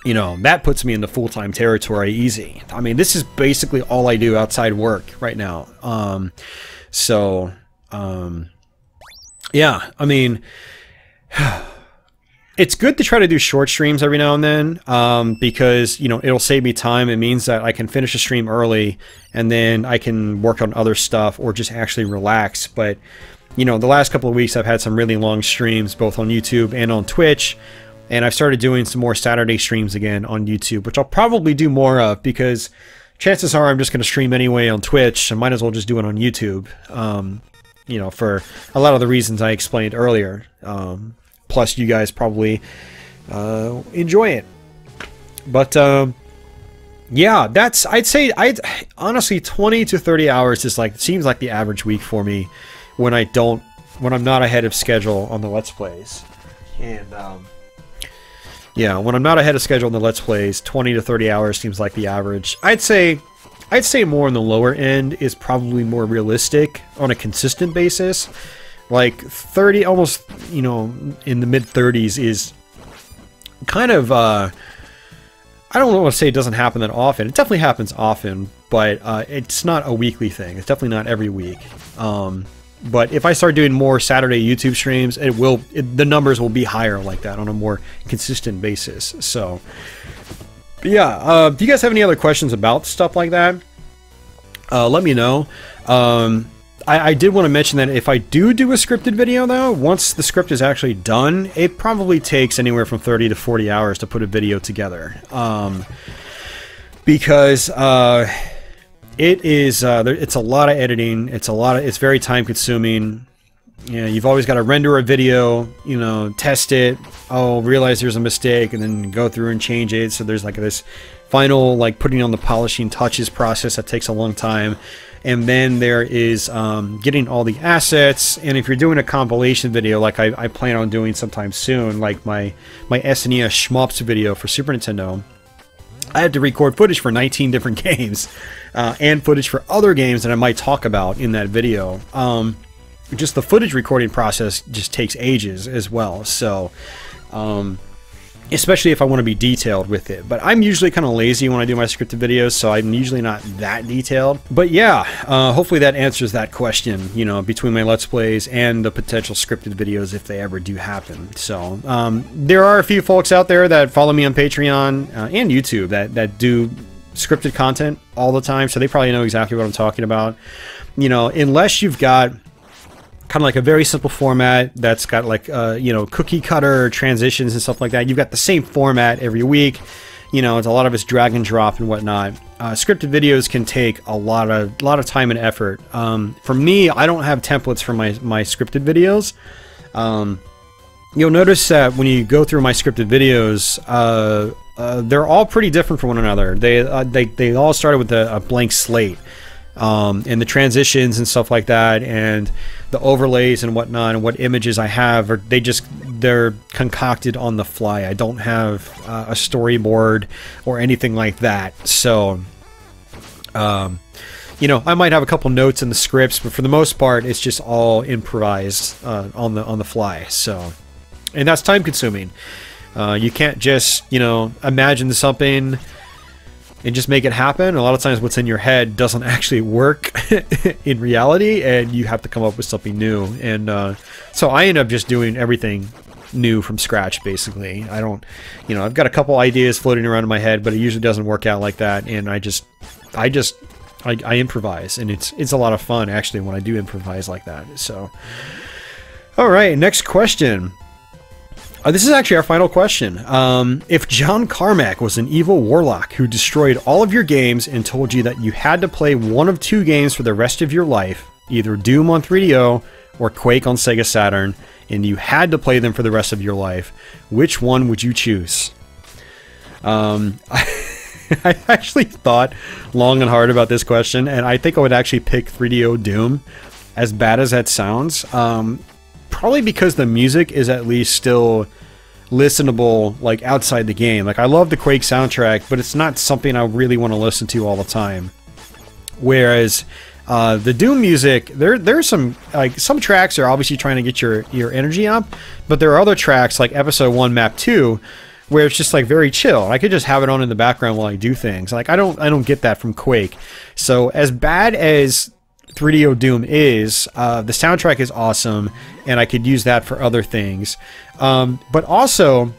you know, that puts me into full-time territory easy. I mean, this is basically all I do outside work right now. Yeah, I mean, it's good to try to do short streams every now and then, because, you know, it'll save me time. It means that I can finish a stream early and then I can work on other stuff or just actually relax. But, you know, the last couple of weeks I've had some really long streams both on YouTube and on Twitch, and I've started doing some more Saturday streams again on YouTube, which I'll probably do more of because chances are I'm just going to stream anyway on Twitch. I might as well just do it on YouTube, you know, for a lot of the reasons I explained earlier. Plus, you guys probably enjoy it. But, yeah, that's, I'd say, honestly, 20 to 30 hours is like, seems like the average week for me when I'm not ahead of schedule on the Let's Plays. And, yeah, when I'm not ahead of schedule on the Let's Plays, 20 to 30 hours seems like the average. I'd say more on the lower end is probably more realistic on a consistent basis. Like 30, almost, you know, in the mid-30s is kind of, I don't want to say it doesn't happen that often. It definitely happens often, but it's not a weekly thing. It's definitely not every week. But if I start doing more Saturday YouTube streams, the numbers will be higher like that on a more consistent basis. So, yeah, do you guys have any other questions about stuff like that? Let me know. I did want to mention that if I do a scripted video, though, once the script is actually done, it probably takes anywhere from 30 to 40 hours to put a video together. Because it's a lot of editing. It's very time consuming. You know, you've always got to render a video, you know, test it. Oh, realize there's a mistake, and then go through and change it. So there's like this final, like, putting on the polishing touches process that takes a long time. And then there is getting all the assets. And if you're doing a compilation video, like I plan on doing sometime soon, like my SNES Shmups video for Super Nintendo, I had to record footage for 19 different games and footage for other games that I might talk about in that video. Just the footage recording process just takes ages as well. So, especially if I want to be detailed with it. But I'm usually kind of lazy when I do my scripted videos, so I'm usually not that detailed. But yeah, hopefully that answers that question, you know, between my Let's Plays and the potential scripted videos if they ever do happen. So, there are a few folks out there that follow me on Patreon and YouTube that do scripted content all the time, so they probably know exactly what I'm talking about. You know, unless you've got kind of like a very simple format that's got like you know, cookie cutter transitions and stuff like that. You've got the same format every week. You know, it's a lot of it's drag and drop and whatnot. Scripted videos can take a lot of time and effort. For me, I don't have templates for my scripted videos. You'll notice that when you go through my scripted videos, they're all pretty different from one another. They all started with a blank slate. And the transitions and stuff like that, and the overlays and whatnot, and what images I have, they're concocted on the fly. I don't have a storyboard or anything like that. So, you know, I might have a couple notes in the scripts, but for the most part, it's just all improvised on the fly. So, and that's time consuming. You can't just, you know, imagine something and just make it happen. A lot of times what's in your head doesn't actually work in reality, and you have to come up with something new. And so I end up just doing everything new from scratch, basically. I don't, you know, I've got a couple ideas floating around in my head, but it usually doesn't work out like that, and I improvise, and it's a lot of fun, actually, when I do improvise like that. So, alright, next question. This is actually our final question. If John Carmack was an evil warlock who destroyed all of your games and told you that you had to play one of two games for the rest of your life, either Doom on 3DO or Quake on Sega Saturn, and you had to play them for the rest of your life, which one would you choose? I actually thought long and hard about this question, and I think I would actually pick 3DO Doom, as bad as that sounds. Probably because the music is at least still listenable, like, outside the game. Like, I love the Quake soundtrack, but it's not something I really want to listen to all the time. Whereas the Doom music, there's some, like, some tracks are obviously trying to get your energy up, but there are other tracks like Episode 1 Map 2 where it's just like very chill. I could just have it on in the background while I do things. Like, I don't get that from Quake. So as bad as 3DO Doom is, the soundtrack is awesome, and I could use that for other things. But also,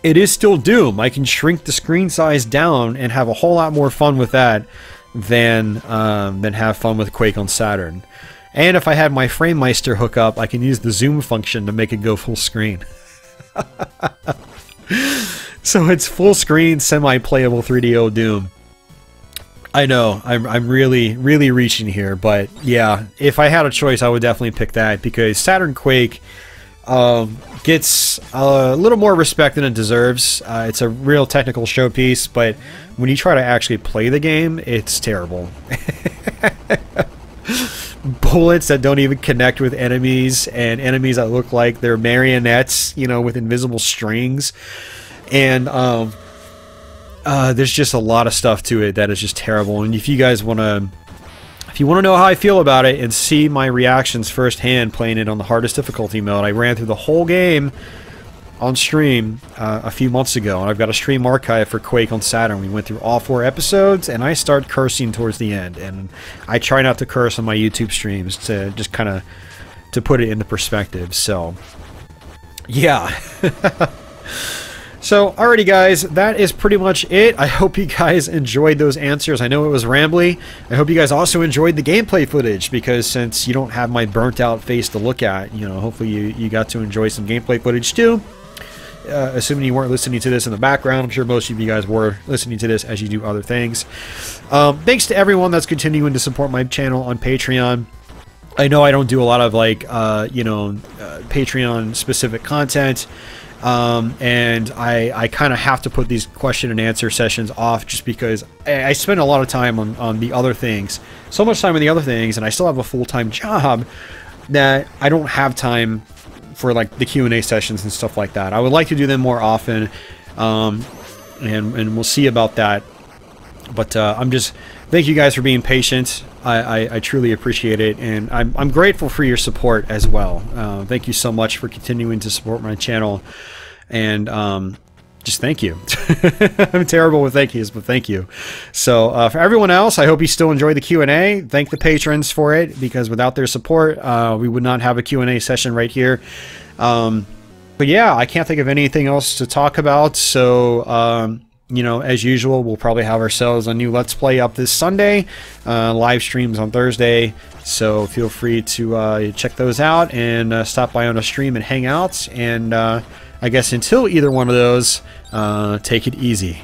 it is still Doom. I can shrink the screen size down and have a whole lot more fun with that than have fun with Quake on Saturn. And if I had my FrameMeister hookup, I can use the zoom function to make it go full screen. So it's full screen, semi-playable 3DO Doom. I know, I'm really reaching here, but yeah, if I had a choice, I would definitely pick that, because Saturn Quake gets a little more respect than it deserves. It's a real technical showpiece, but when you try to actually play the game, it's terrible. Bullets that don't even connect with enemies, and enemies that look like they're marionettes, you know, with invisible strings, and there's just a lot of stuff to it that is just terrible. And if you guys want to, know how I feel about it and see my reactions firsthand playing it on the hardest difficulty mode, I ran through the whole game on stream a few months ago, and I've got a stream archive for Quake on Saturn. We went through all 4 episodes, and I start cursing towards the end, and I try not to curse on my YouTube streams to just kind of to put it into perspective. So yeah. So alrighty guys, that is pretty much it. I hope you guys enjoyed those answers. I know it was rambly. I hope you guys also enjoyed the gameplay footage, because since you don't have my burnt out face to look at, you know, hopefully you got to enjoy some gameplay footage too. Assuming you weren't listening to this in the background, I'm sure most of you guys were listening to this as you do other things. Thanks to everyone that's continuing to support my channel on Patreon. I know I don't do a lot of like, you know, Patreon specific content. And I kind of have to put these question and answer sessions off just because I spend a lot of time on the other things. So much time on the other things, and I still have a full-time job that I don't have time for like the Q&A sessions and stuff like that. I would like to do them more often, and we'll see about that. But I'm just, thank you guys for being patient. I truly appreciate it, and I'm grateful for your support as well. Thank you so much for continuing to support my channel, and just thank you. I'm terrible with thank yous, but thank you. So for everyone else, I hope you still enjoy the Q&A. Thank the patrons for it, because without their support, we would not have a Q&A session right here. But yeah, I can't think of anything else to talk about, so you know, as usual, we'll probably have ourselves a new Let's Play up this Sunday, live streams on Thursday, so feel free to check those out and stop by on a stream and hang out, and I guess until either one of those, take it easy.